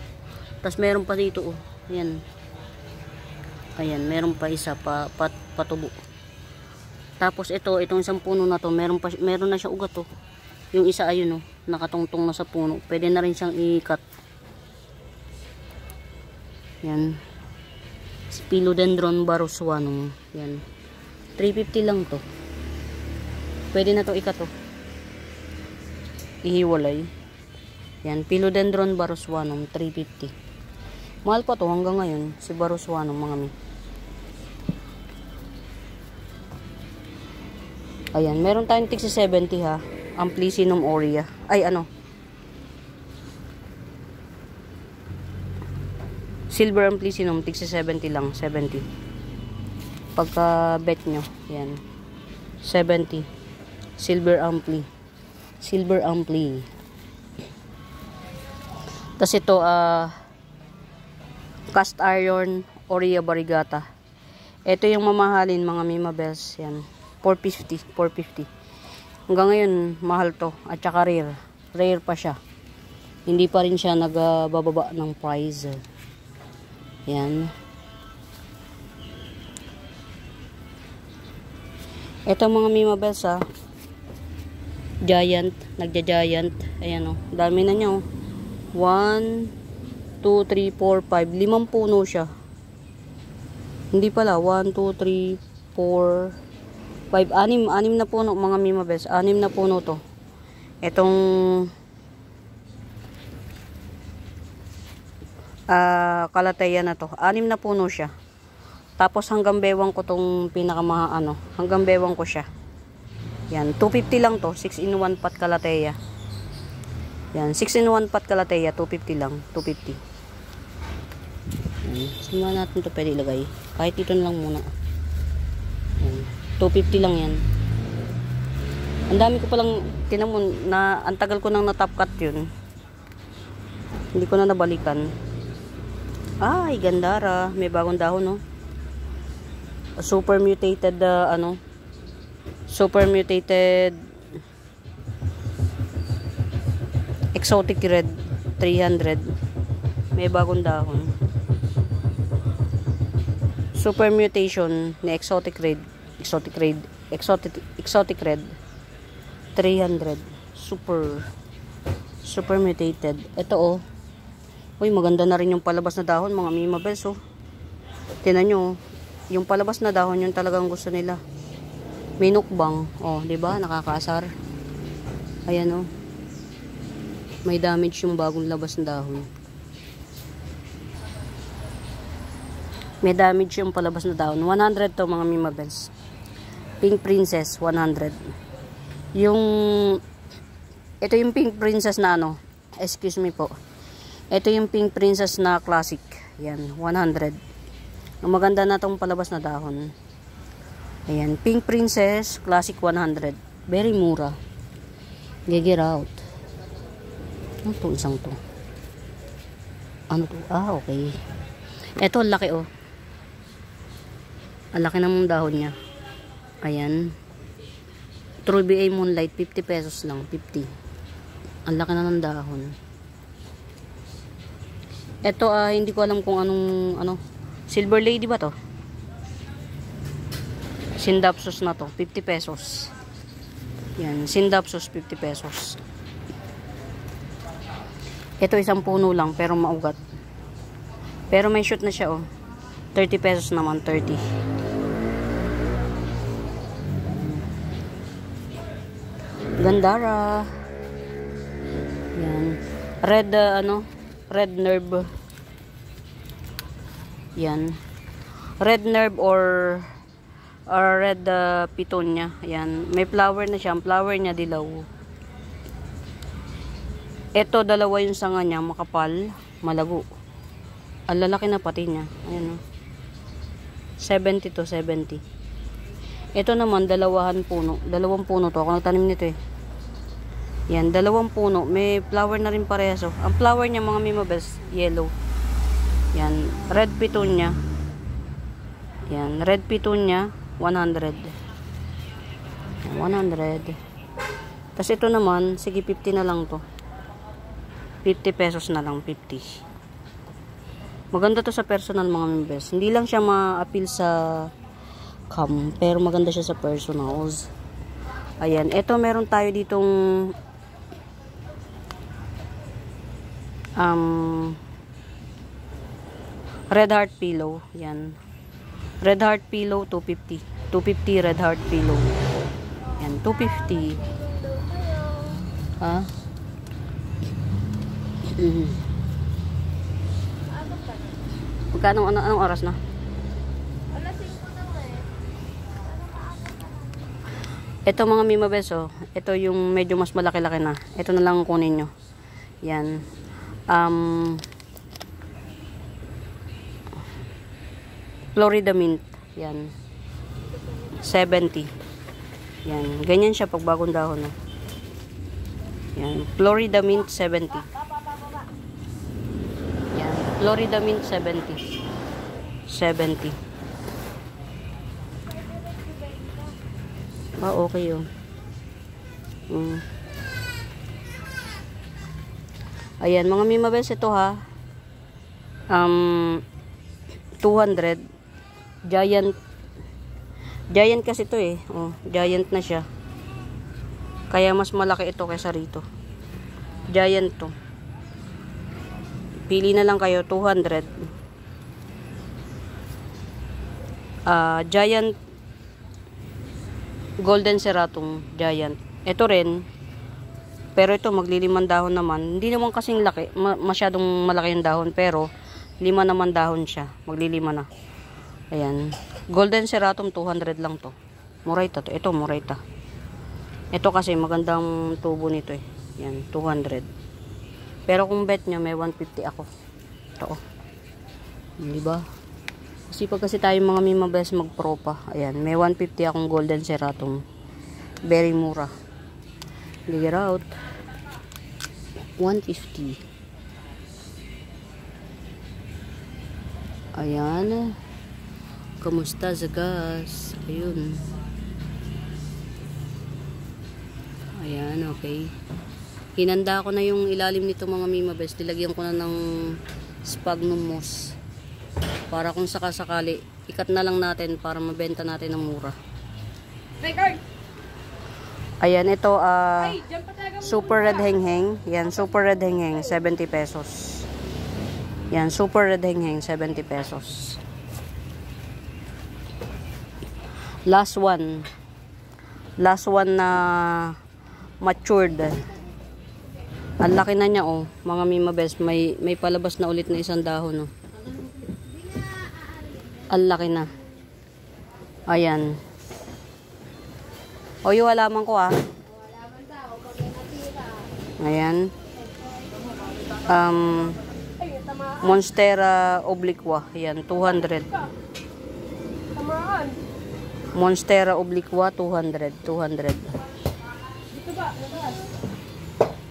Tapos meron pa dito, oh. Ayan. Ayan, meron pa isa patubo. Tapos itong isang puno na to, meron na siyang ugat, oh. Yung isa ayun, oh, nakatungtong na sa puno. Pwede na rin siyang i-cut. Yan. Philodendron Baroswanum. Yan. 350 lang to. Pwede na to i-cut, oh. Ihiwalay. Yan, Philodendron Baroswanum 350. Mahal pa to hanggang ngayon, si Baroswanum mga mi. Ayan, meron tayong tig 70 ha. Amplissinum aurea. Ay ano. Silver Amplissinum tig 70 lang, 70. Pagka bet nyo, yan. 70. Silver Ampli. Tas ito cast iron aurea variegata. Ito yung mamahalin mga Mima Bells, yan. 450. Hanggang ngayon mahal to at saka rare pa siya. Hindi pa rin siya nagbababa ng price. Yan. Ito mga Mima Bells, giant, nagja-giant. Ayan, oh. Dami na niya, oh. 1 2, 3, 4, 5. 5 puno siya. Hindi pala. 1, 2, 3, 4, 5. 6 na puno mga Mima Bells. 6 na puno to. Itong kalateya na to. 6 na puno siya. Tapos hanggang bewang ko tong hanggang bewang ko siya. Yan. 250 lang to. 6-in-1 pot kalateya. Yan. 6-in-1 pot kalateya. 250 lang. 250. Saan natin ito pwede ilagay? Kahit dito na lang muna. Ayan. 250 lang yan. Ang dami ko palang tinamon na ang tagal ko nang na-top cut yun. Hindi ko na nabalikan. Ay, gandara. May bagong dahon, no? Super mutated exotic red 300. May bagong dahon. Super mutation ni exotic red 300. Super mutated. Ito, oh. Uy, maganda na rin yung palabas na dahon mga Mima Bells, oh. Tingnan nyo, yung palabas na dahon yung talagang gusto nila. May nukbang, oh, 'di ba? Nakakaasar. Ayan, oh. May damage yung bagong labas na dahon. May damage yung palabas na dahon. 100 to mga Mima Bells. Pink Princess 100. Ito yung Pink Princess na excuse me po. Ito yung Pink Princess na classic. Yan, 100. Ang maganda na tong palabas na dahon. Ayan, Pink Princess, Classic 100. Very mura. Get out. Ano to, isang to? Ano to? Ah, okay. Ito, ang laki oh. Ang laki ng dahon niya. Ayan. True BA Moonlight, 50 pesos lang. 50. Ang laki na ng dahon. Ito, hindi ko alam kung anong, Silver Lady ba to? Sindapsus na to, 50 pesos. Yan, Sindapsus, 50 pesos. Ito, isang puno lang, pero maugat. Pero may shoot na siya, oh. 30 pesos naman, 30. Gandara. Yan. Red, Red Nerve. Yan. Red Nerve or red pitonia. Yan. May flower na siya. Ang flower niya dilaw. Ito, dalawa yung sanga niya. Makapal. Malago. Ang lalaki na pati niya. Ayan o. 70 to 70. Ito naman, dalawang puno to. Ako nagtanim nito eh. Yan, 2 puno. May flower na rin parehas. Ang flower niya, mga mimabes, yellow. Yan, red pitonia. Yan, red pitonia, 100. 100. Tapos ito naman, sige 50 na lang to. 50 pesos na lang, 50. Maganda to sa personal, mga mimabes. Hindi lang siya ma-appeal sa cam, pero maganda siya sa personals. Ayan, ito meron tayo ditong Red Heart Pillow. Yan. Red Heart Pillow, 250. 250 Red Heart Pillow. Yan, 250. Ha? Magkano, anong oras na? Ito mga mimabes, oh. Ito yung medyo mas malaki-laki na. Ito na lang kunin nyo. Yan. Florida Mint. Yan. 70. Yan. Ganyan siya pag bagong dahon. Oh. Yan. Florida Mint 70. Yan. Florida Mint 70. 70. Okay yun. Ayan, mga mimabes, ito ha. 200. Giant kasi ito eh. Oh, giant na siya. Kaya mas malaki ito kaysa rito. Giant to. Pili na lang kayo, 200. Giant Golden Seratum Giant. Ito rin. Pero ito maglilimang dahon naman. Hindi naman kasing laki. Masyadong malaki yung dahon. Pero 5 naman dahon siya. Maglilima na. Ayan. Golden Seratum 200 lang to. Moraita to. Ito Moraita. Ito kasi magandang tubo nito eh. Yan. 200. Pero kung bet nyo may 150 ako. Ito oh. Diba? Sipag kasi tayo mga mimabes mag-pro pa. Ayan, may 150 akong Golden Seratum. Very mura. Figure out. 150. Ayan. Kamusta sa gas? Ayun. Ayan, okay. Hinanda ko na yung ilalim nito mga mimabes. Nilagyan ko na ng sphagnum moss. Para kung sakasakali, ikat na lang natin para mabenta natin ng mura. Ayan, ito Super Red Hengheng. Yan, Super Red Hengheng, 70 pesos. Yan, Super Red Hengheng, 70 pesos. Last one. Last one na matured. Ang laki na niya oh, mga mimabes. May palabas na ulit na isang dahon oh. Ang laki na. Ayan. O yung halaman ko ah. Ayan. Monstera obliqua. Ayan, 200. Monstera obliqua, 200. 200.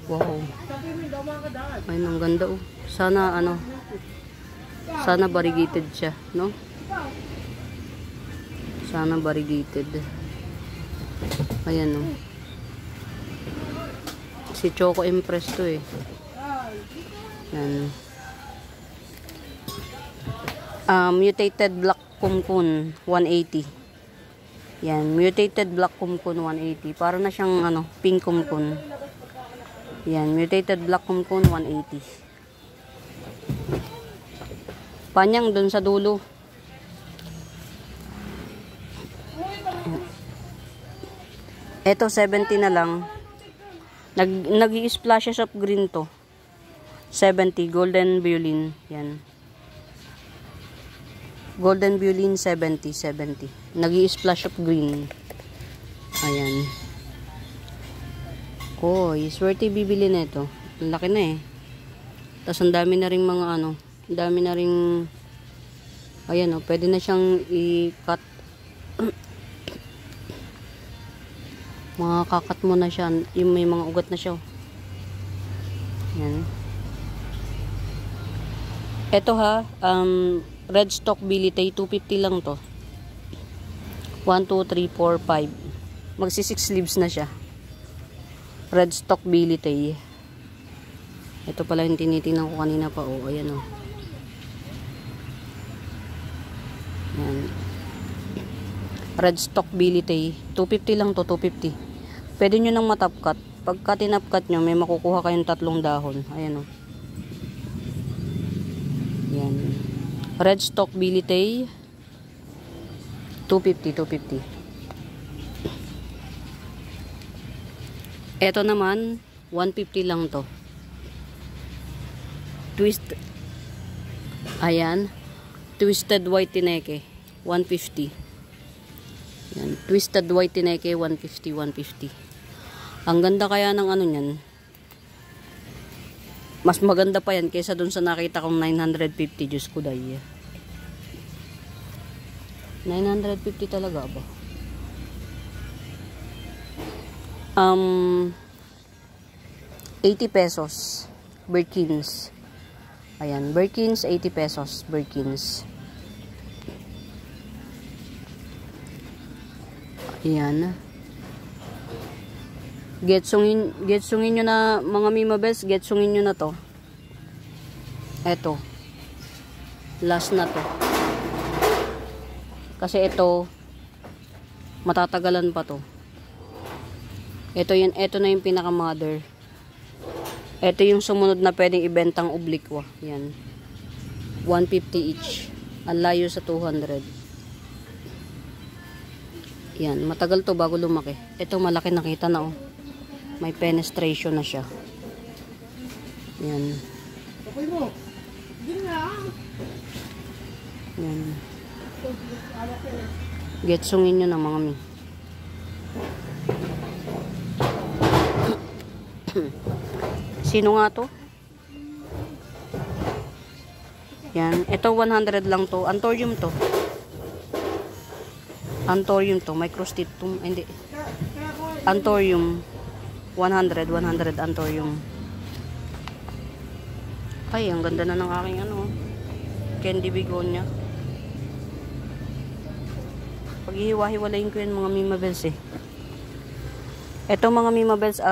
Wow. Ay, ang ganda oh. Sana ano, sana variegated siya, no? Sana variegated. Ayan oh. Si Choco Empress to eh. Yan. Mutated Black Kumkun, 180. Yan, Mutated Black Kumkun, 180. Para na siyang ano, Pink Kumkun. Yan, Mutated Black Kumkun, 180. Panyang dun sa dulo. Ito, 70 na lang. Nag-i-splashes of green to. 70, Golden Violin. Yan. Golden Violin, 70. Nag-i-splash of green. Ayan. Oh, swerte bibili na ito. Ang laki na eh. Tapos ang dami na rin mga ano. Ang dami na rin. Ayan oh, pwede na siyang i-cut. Mga kakat mo na siya. Yung may mga ugat na siya. Ayan. Ito ha, red stock bilitay, 250 lang to. 1, 2, 3, 4, 5. Magsi 6 leaves na siya. Red stock bilitay. Ito pala yung tinitingnan ko kanina pa. Oh, ayan oh. Ayan. Red stock bilitay. 250 lang to, 250. Pwede nyo nang matapkat. Pagka tinapkat nyo, may makukuha kayong 3 dahon. Ayan oh. Yan. Red stock bilitay 250. Ito naman 150 lang to. Ayan. Twisted white tineke 150. Yan. Twisted white tineke 150. Ang ganda kaya ng ano niyan. Mas maganda pa yan kaysa dun sa nakita kong 950. Diyos ko day. 950 talaga ba? 80 pesos. Birkins. Ayan. Birkins, 80 pesos. Birkins. Ayan. Getsungin nyo na mga Mimabels, getsungin nyo na to. Eto. Last na to. Kasi ito, matatagalan pa to. Ito na yung pinaka mother. Ito yung sumunod na pwedeng ibentang obliqua. Yan. 150 each. Ang layo sa 200. Yan. Matagal to bago lumaki. Ito malaki, nakita na oh. May penetration na siya. Yan. Yan. Getsungin nyo na mga mi. Sino nga to? Yan. Ito 100 lang to. Anthurium to. Anthurium to. Microstitum. Hindi. Anthurium. 100 Anthurium. Ay, ang ganda na ng aking ano. Candy Begonia. Paghihiwa-hiwalayin ko yun mga Mimabels eh. Ito mga Mimabels,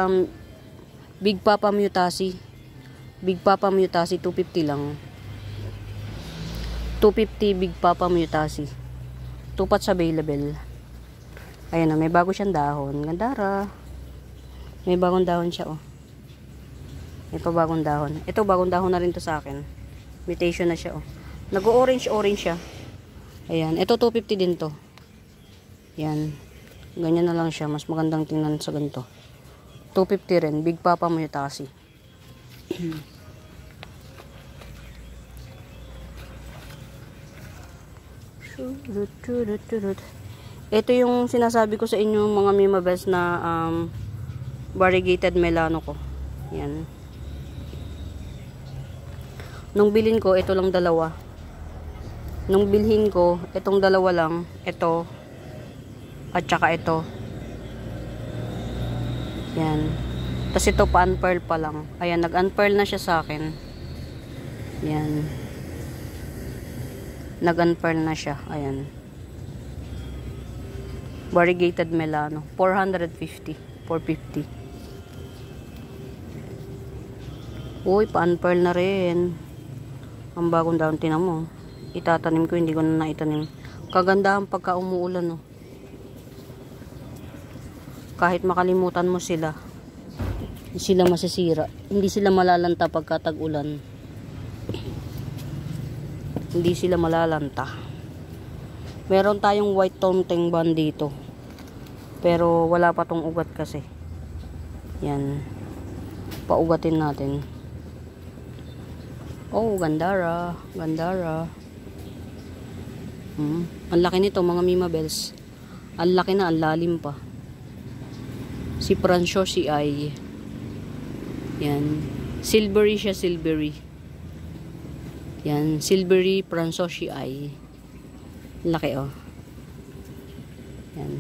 Big Papa Mutasi. Big Papa Mutasi, 250 lang. 250 Big Papa Mutasi. 2 pots available. Ayan na, may bago siyang dahon. Gandara. May bagong dahon siya, oh. May pa bagong dahon. Ito, bagong dahon na rin to sa akin. Mutation na siya, oh. Nag-orange siya. Ayan. Ito, 250 din to. Ayan. Ganyan na lang siya. Mas magandang tingnan sa ganito. 250 rin. Big Papa Mutasi. Ito yung sinasabi ko sa inyo mga Mimabels na variegated melano ko. Yan. Nung bilhin ko, ito lang dalawa. Nung bilhin ko, itong dalawa lang. Ito. At saka ito. Yan. Tapos ito pa unpearl pa lang. Ayan, nag-unpearl na siya sa akin. Yan. Nag-unpearl na siya. Ayan. Variegated Melano. 450. 450. Uy, pa-unpearl na rin. Ang bagong daon, tinan mo. Itatanim ko, hindi ko na naitanim. Kagandahan pagka umuulan, no. Kahit makalimutan mo sila, hindi sila masisira. Hindi sila malalanta pagka tag-ulan. Hindi sila malalanta. Meron tayong white tomting bun dito. Pero wala pa tong ugat kasi. Yan. Paugatin natin. Oh, Gandara. Gandara. Ang laki nito mga Mima Bells. Ang laki na, ang lalim pa. Si Francosi ay yan. Silvery siya, silvery. Yan, silvery Francosi ay. Laki oh. Yan.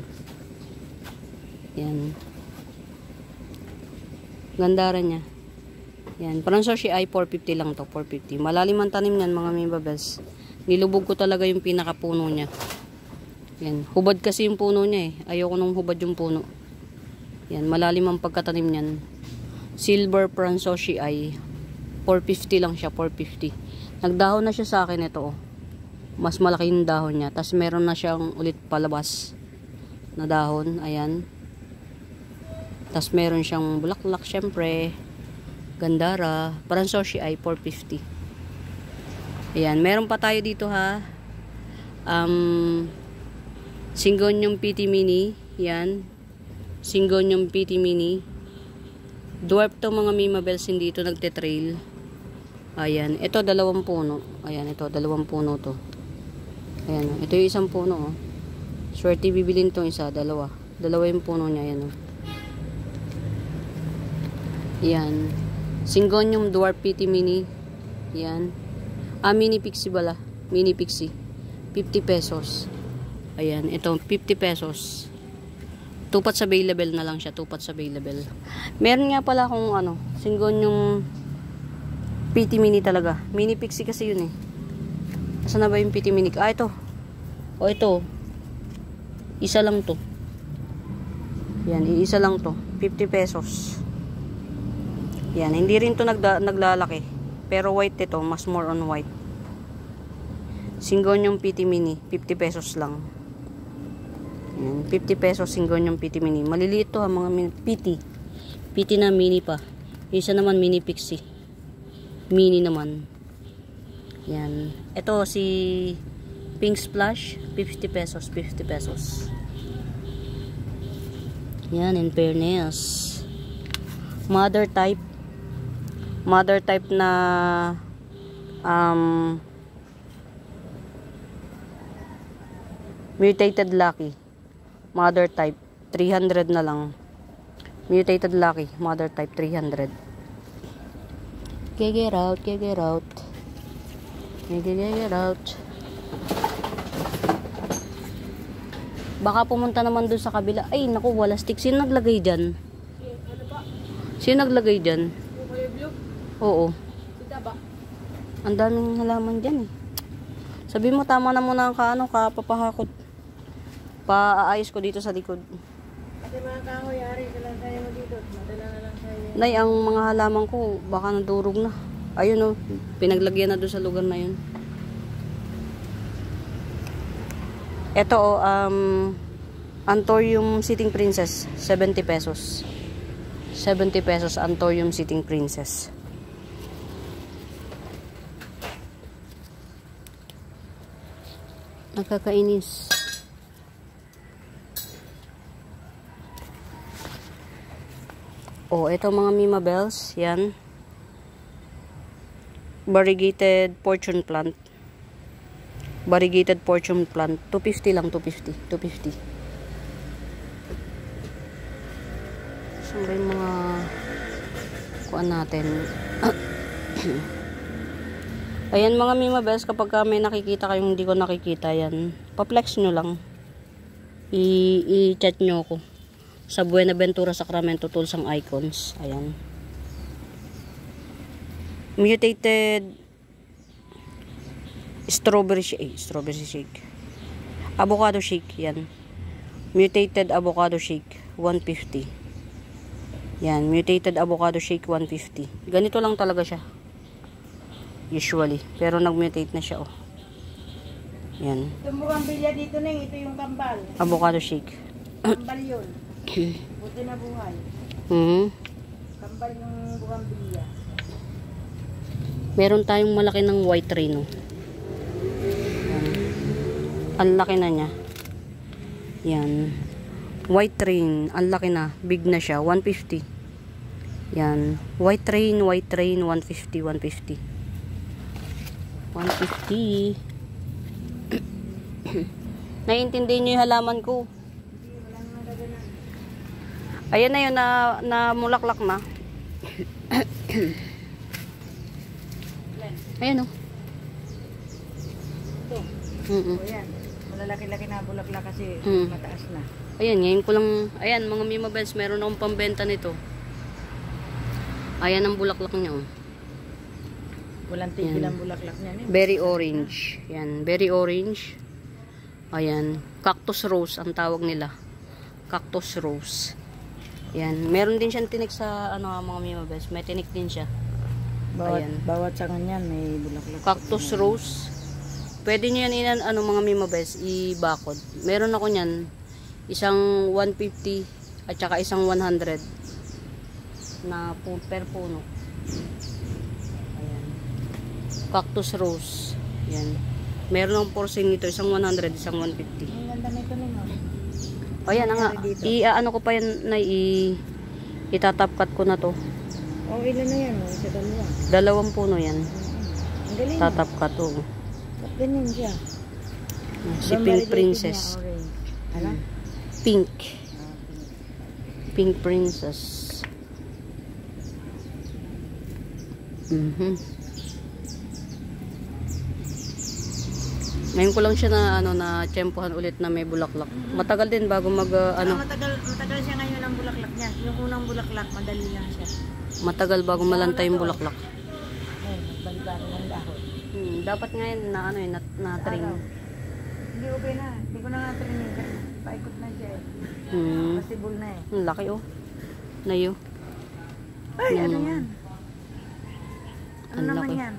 Yan. Gandara niya. Yan, Francosi ay 450 lang to, 450. Malalim ang tanim niyan mga Mima Bells. Nilubog ko talaga yung pinakapuno niya. Yan, hubad kasi yung puno niya eh. Ayoko nung hubad yung puno. Yan, malalim ang pagkatanim niyan. Silver Francosi ay 450 lang siya, 450. Nagdahon na siya sa akin ito oh. Mas malaki yung dahon niya. Tapos meron na siyang ulit palabas na dahon, ayan. Tapos meron siyang bulaklak syempre. Gandara, Francosi ay 450. Ayan, meron pa tayo dito ha. Syngonium PT Mini, yan. Syngonium PT Mini. Dwarf to mga Mima Bells, hindi ito nagte-trail. Ayan, ito 2 puno. Ayan, ito 2 puno to. Ayan, ito yung isang puno oh. Swerte bibilin tong isa, 2. 2 yung puno niya, ayan oh. Ayan. Syngonium Dwarf PT Mini. Ayan. Mini Pixie bala. Mini Pixie. 50 pesos. Ayan, ito 50 pesos. 2 pots available na lang siya, 2 pots available. Meron nga pala akong ano, Syngonium PT Mini talaga. Mini Pixie kasi yun eh. Saan na ba yung PT Mini? Ah, ito. O ito. Isa lang to. Yan, iisa lang to. 50 pesos. Yan, hindi rin to naglalaki. Pero white ito, mas more on white. Syngonium PT Mini, 50 pesos lang. Yan, 50 pesos Syngonium PT Mini. Maliliit to ha, mga PT. PT na mini pa. Isa naman Mini Pixie. Mini naman. Yan. Ito si Pink Splash, 50 pesos, 50 pesos. Yan, in fairness. Mother type na mutated lucky. Mother type 300 na lang. Mutated lucky, mother type 300. Get out, get out. Get out. Baka pumunta naman dun sa kabila. Ay, naku, wala stick. Sino naglagay dyan? Sino naglagay dyan? Oo. Ang daming halaman dyan eh. Sabi mo tama na muna ang kapapahakot. Paaayos ko dito sa likod. Kasi mga kahoy, ari ka lang tayo mo dito. Madala na lang tayo. Nay, ang mga halaman ko baka nadurog na. Ayun oh, pinaglagyan na doon sa lugar na yun. Ito oh, Anthurium Sitting Princess, 70 pesos. 70 pesos Anthurium Sitting Princess. Nakakainis. Oh, ito mga Mima Bells, yan. Variegated fortune plant. Variegated fortune plant, 250 lang, 250. Saan ba yung mga kuan natin? Ayan mga Mima Bells, kapag may nakikita kayong hindi ko nakikita, yan, pa-flex nyo lang. I-chat nyo ako sa Buenaventura Sacramento Tools and Icons. Ayan. Mutated strawberry shake. Avocado shake. Yan. Mutated avocado shake 150. Yan. Mutated avocado shake 150. Ganito lang talaga siya. Usually. Pero nag-mutate na siya, oh. Yan. Itong bugambilya dito na ito yung kambal. Avocado shake. Kambal yun. Buti na buhay. Kambal yung bugambilya. Meron tayong malaki ng white rain, oh. Yan. Ang laki na niya. Yan. White rain. Ang laki na. Big na siya. 150. Yan. White rain. 150. 150. Naiintindihan nyo yung halaman ko. Ayan na yun, na mulaklak na. Ayan, o. Ito. Ayan. Malalaki-laki na bulaklak kasi mataas na. Ayan, ngayon ko lang. Ayan, mga Mima Bells, meron akong pambenta nito. Ayan ang bulaklak niya, o. Walang tigil ang bulaklak niya. Berry orange. Yan, berry orange. Ayan, cactus rose ang tawag nila. Cactus rose. Yan, meron din siyang tinik sa mga Mima Bells. May tinik din siya. Bawat sa kanyan may bulaklak. Cactus rose. Pwede niyo yan mga Mima Bells i-bakod. Meron ako niyan isang 150 at saka isang 100 na per puno. Ayan. Cactus rose. Yan. Meron akong porcine nito, isang 100, isang 150. Ang ganda nito nino. Ayan na nga. Ano ko pa yan na itatapkat ko na to. Oh, ilan na yan? Isa dalawa. Dalawang puno yan. Ang galing. Tatapkat to. Ba't ganyan siya? Si Pink Princess. Ano? Pink. Pink Princess. Ngayon ko lang siya na tiyempohan ulit na may bulaklak. Matagal din bago Matagal siya ngayon ang bulaklak niya. Yung unang bulaklak, madali lang siya. Matagal bago malantay yung bulaklak. Nagbalik ng dahon. Dapat ngayon na trim. Hindi okay na. Hindi ko na nga trimming kasi paikot na siya eh. Possible na eh. Ang laki, oh. Nayo. Ay, ano yan? Ano Ang naman laki. yan?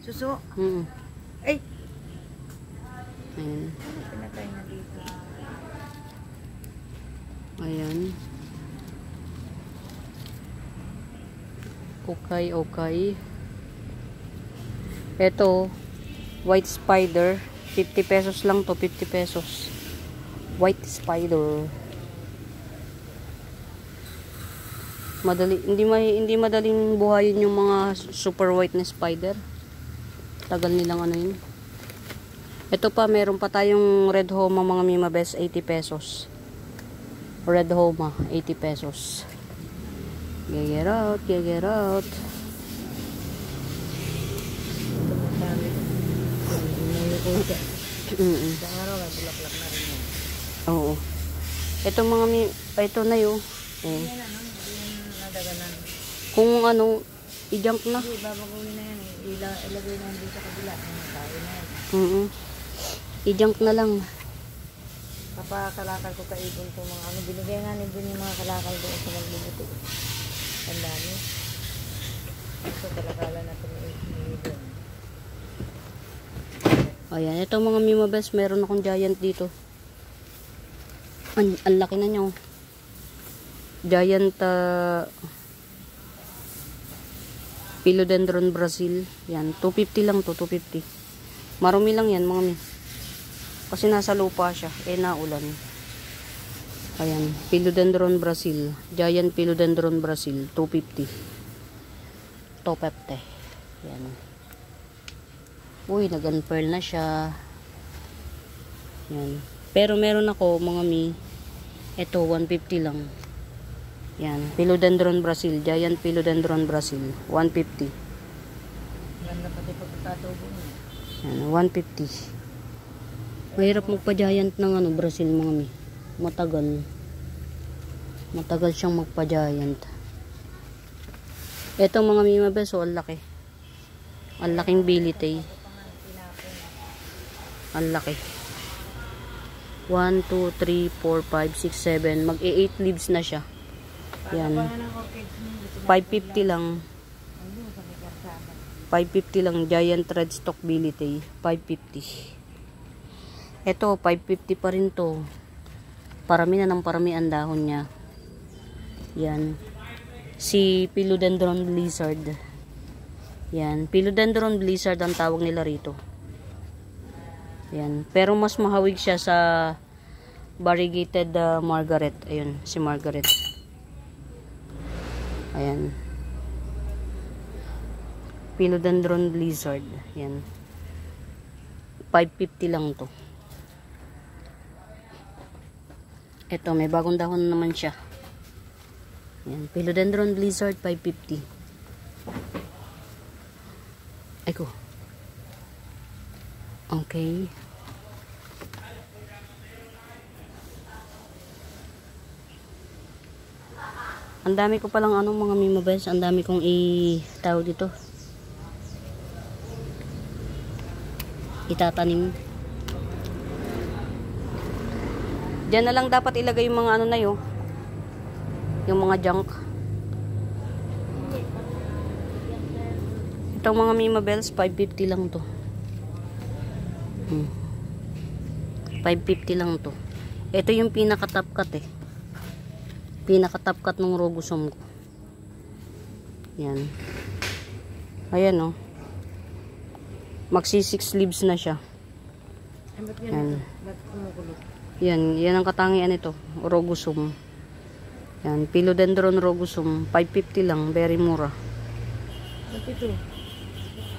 Suso? Ay! Ayan. Pinatay na dito. Ayan. Okay. Ito, white spider. 50 pesos lang to, 50 pesos. White spider. Hindi madaling buhayin yung mga super white na spider. Tagal nilang yun. Ito pa, meron pa tayong red homa mga Mima Bells, 80 pesos. Red homa, 80 pesos. Get out. Isang araw na bulaklak na rin yan. Oo. Ito ito na yun. Yan hindi yan nadaganan. Kung i-junk na. Hindi, babaguhin na yan eh. Ilagay na yan dito sa kabila. Tao na yan. I-junk na lang. Kapakalakal ko kaibon ko mga binigay nga nito yung mga kalakal doon sa magbubuti. Ang dami. Ito kalakala na ito yung ibon. Ayan, ito mga Mima Bells, meron akong giant dito. Ang laki na niya, oh. Giant Philodendron Brazil. Yan, 250 lang to, 250. Marumi lang yan, mga mi. Kasi nasa lupa siya, naulan. Ayan, Philodendron Brazil. Giant Philodendron Brazil, 250. 250. Yan. Uy, nag-unfurl na siya. Yan. Pero meron ako, mga mi, ito, 150 lang. Yan, Philodendron Brazil. Giant Philodendron Brazil, 150. Ganda pati pagkatubo niya. Yan, 150. Mahirap magpa-giant ng Brazil, mga mi. Matagal siyang magpa-giant. Ito mga Mima Bes, ang laki. Ang laking bilitay. Ang laki. 1, 2, 3, 4, 5, 6, 7. Mag-8 leaves na siya. Yan. 550 lang. 550 lang. Giant red stalk bilitay. 550. Ito, 550 pa rin to. Parami na ng parami ang dahon niya. Yan. Si Philodendron Blizzard. Yan. Philodendron Blizzard ang tawag nila rito. Yan. Pero mas mahawig siya sa variegated Margaret. Ayun, si Margaret. Ayan. Philodendron Blizzard. Yan. 550 lang to. Ito, may bagong dahon naman siya. Yan. Philodendron Blizzard, 550. Eko. Okay. Ang dami ko palang mga Mima Bes, ang dami kong tawag dito. Itatanim. Diyan na lang dapat ilagay yung mga na yun. Yung mga junk. Itong mga Mima Bells, 550 lang to. 550 lang to. Ito yung pinaka-top cut eh. Pinaka-top cut ng rogosum ko. Yan. Ayan oh. Magsi 6 leaves na siya. Yan. Yan ang katangian nito. Rogosum. Yan. Philodendron rogosum. 550 lang. Very mura.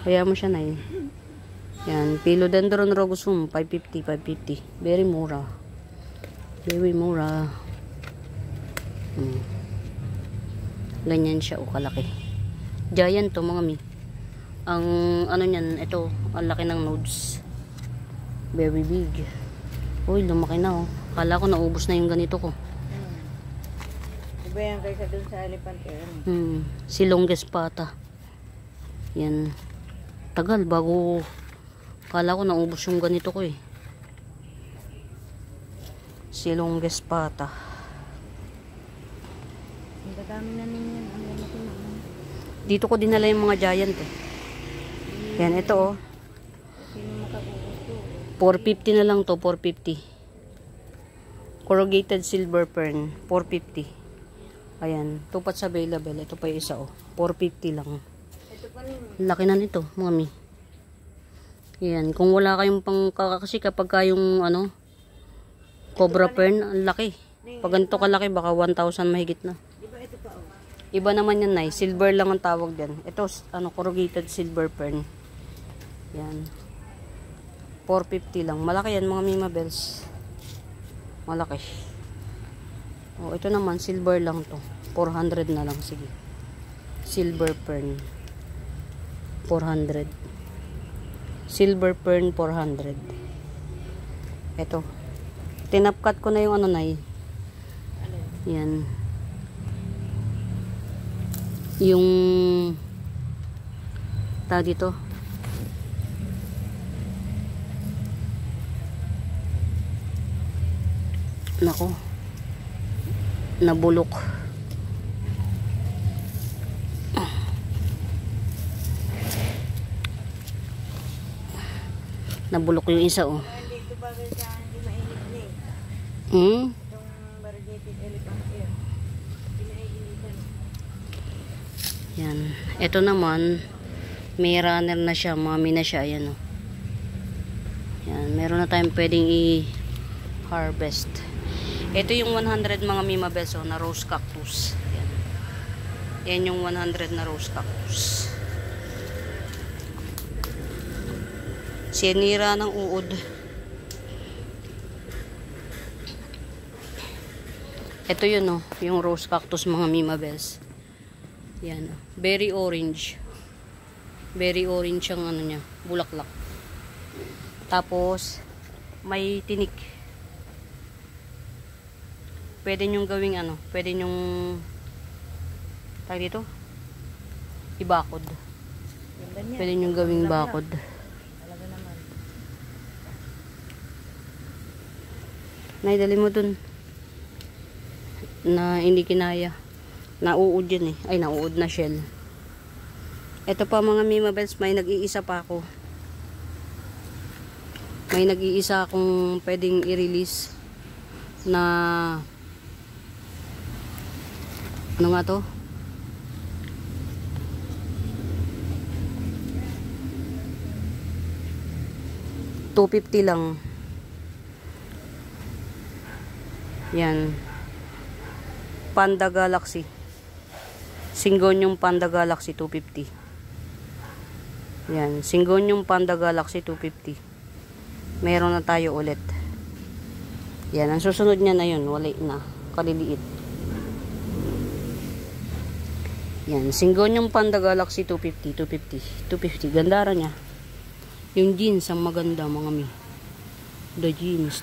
Kaya mo siya na yun. Yan. Philodendron rogosum. 550. Very mura. Very mura. Ganyan siya o kalaki. Giant to mga mi. Ang niyan, ito, ang laki ng nodes. Very big. Uy, lumaki na oh. Kala ko naubos na yung ganito ko. Iba yan kaysa dun sa elepante. Si longest pata. Yan. Tagal bago. Kala ko naubos yung ganito ko eh. Si longest pata. Dami na ninyo. Dito ko dinala yung mga giant eh. Yan, ito oh. 450 na lang to, 450. Corrugated silver fern, 450. Ayan, tupat sa available. Ito pa yung isa oh, 450 lang. Laki na nito, mga mi. Yan, kung wala kayong kasi kapag yung cobra fern, ang laki. Pag ganito kalaki, baka 1,000 mahigit na. Iba naman yan, Nay. Silver lang ang tawag dyan. Ito, corrugated silver fern. Yan. 450 lang. Malaki yan, mga Mima Bells. Malaki. O, ito naman, silver lang to. 400 na lang. Sige. Silver fern. 400. Silver fern, 400. Ito. Tinapkat ko na yung Nay. Yan. Yung dito nako nabulok yung isa oh. Yan. Ito naman, may runner na siya. Mami na siya. Ayan o. Yan. Meron na tayong pwedeng i-harvest. Ito yung 100 mga Mima Bells na rose cactus. Yan. Yan yung 100 na rose cactus. Sinira ng uod. Ito yun yung rose cactus mga Mima Bells. Yan. Very orange. Very orange ang niya, bulaklak. Tapos may tinik. pwede nyong gawing ano, pwede nyong tawag dito, ibakod. Ganda niya. Pwede nyong gawing Laglag. bakod. Talaga naman. Nay, dali mo dun. Na hindi kinaya. Nauud yun eh. Ay, nauud na shell. Ito pa mga Mimabels, may nag-iisa pa ako. May nag-iisa akong pwedeng i-release na ano nga to? $250 lang. Yan. Panda Galaxy. Syngonium Panda Galaxy 250. Yan. Syngonium Panda Galaxy 250. Meron na tayo ulit. Yan. Ang susunod niya na yun. Wala na. Kaliliit. Yan. Syngonium Panda Galaxy 250. 250. Gandara niya. Yung jeans ang maganda mga mi. The jeans.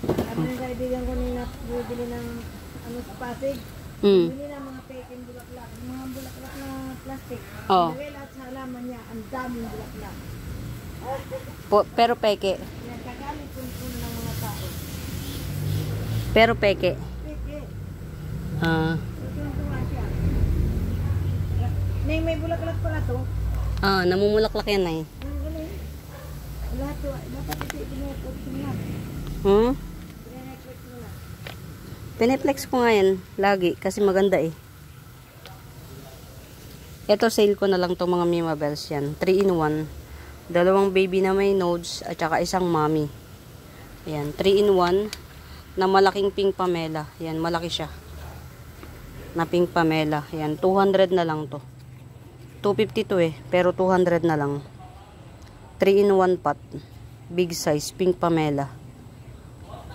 Ano yung kaibigan ko nila bumili ng ano sa Pasig? Bumili ng mga peking bulaklak. Mga bulaklak na plastic. Oh. Lagay lahat sa halaman niya. Ang daming bulaklak. Pero peke. Yan, kagamit po ng mga tao. Pero peke. Peke. Tuwa siya. May bulaklak pala to. Namumulaklak yan ay. Ang galing. Lahat to. Dapat ito i-network mo na. Hmm? I-network mo na. Pineplex ko nga yan. Lagi. Kasi maganda eh. Ito sale ko na lang to mga Mimabels yan. 3-in-1. Dalawang baby na may nodes. At saka isang mommy. Ayan. 3-in-1. Na malaking pink pamela. Ayan. Malaki siya. Na pink pamela. Ayan. 200 na lang to. 250 to eh. Pero 200 na lang. 3-in-1 pot. Big size. Pink pamela.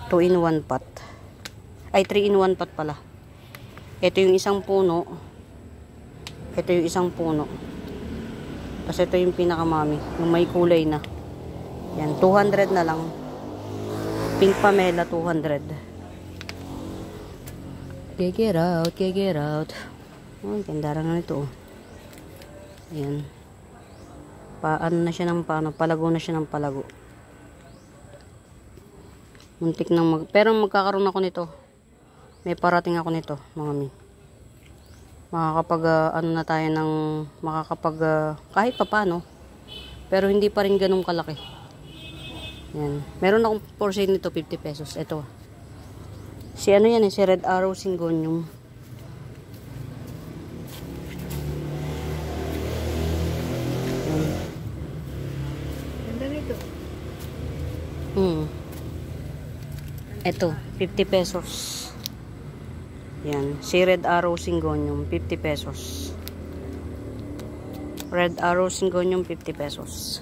2-in-1 pot. Ay, 3-in-1 pot pala. Ito yung isang puno. Ito yung isang puno. Tapos ito yung pinakamami. Yung may kulay na. Yan. 200 na lang. Pink pamela, 200. Get out. Oh, ganda nga ito. Ayan. Paano na siya ng paano. Palago na siya ng palago. Muntik nang pero magkakaroon ako nito. May parating ako nito, mga mi. Makakapag ano na tayo ng makakapag kahit papaano. Pero hindi pa rin ganun kalaki. Yan. Meron akong for sale nito 50 pesos. Ito. Si ano yan eh, si Red Arrow Syngonium. Ganda nito. Ito, 50 pesos. Yan. Si Red Arrow Syngonium, 50 pesos. Red Arrow Syngonium, 50 pesos.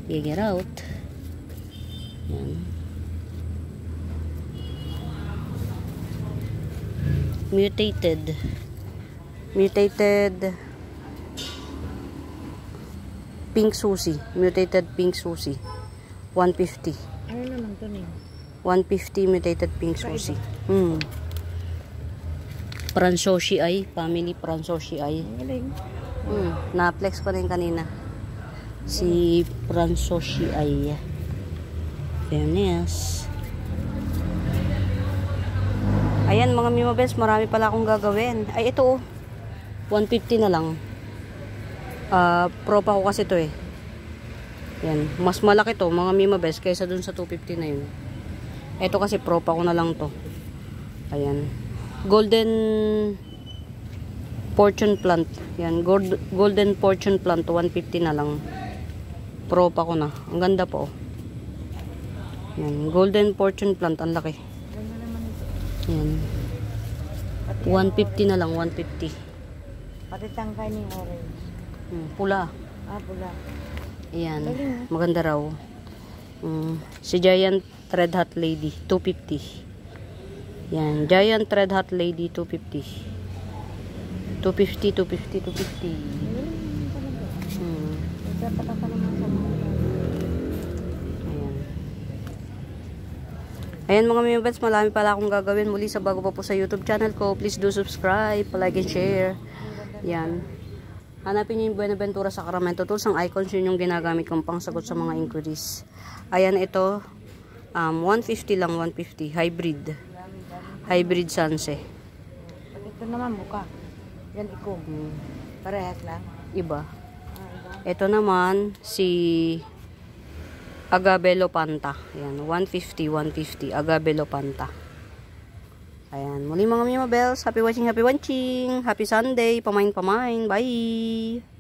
Get out. Yan. Mutated Pink Susie. Mutated Pink Susie. 150. Ano naman to ning? 150 mutated Pink Susie. Pransoshi ay. Family Pransoshi ay. Ang galing. Na-flex ko rin kanina. Si Pransoshi ay. Fairness. Ayan mga Mimabels, marami pala akong gagawin. Ay ito 150 na lang. Propa ko kasi to eh. Yan, mas malaki to mga Mimabels kaysa dun sa 250 na yun. Ito kasi propa ko na lang to. Ayan. Golden Fortune Plant. Yan, Golden Fortune Plant 150 na lang. Propa ko na. Ang ganda po. Yan, Golden Fortune Plant, ang laki. Ganda naman ito. Yan. 150 na lang, 150. Pati tangkay ni orange. Pula. Pula. Ayan, Galing, maganda raw. Si Giant Red Hot Lady, 250. Yan, Giant Red Hot Lady, 250. 250. Nagpapata pa naman sa mga. Ayan. Ayan mga mimibets, marami pala akong gagawin muli sa bago pa po sa YouTube channel ko. Please do subscribe, like and share. Yan. Hanapin nyo yung Buenaventura Sacramento Tools. Ang icons yun yung ginagamit kong pangsagot sa mga inquiries. Ayan ito. 150 lang, 150. Hybrid. Hybrid Sanse. Ito naman buka. Yan ikom. Parehas lang. Iba. Iba. Ito naman si Agabelo Panta. Ayan, 150, 150. Agabelo Panta. Ayan, muli mga Mima Bells. Happy watching, happy watching. Happy Sunday. Pamain. Bye!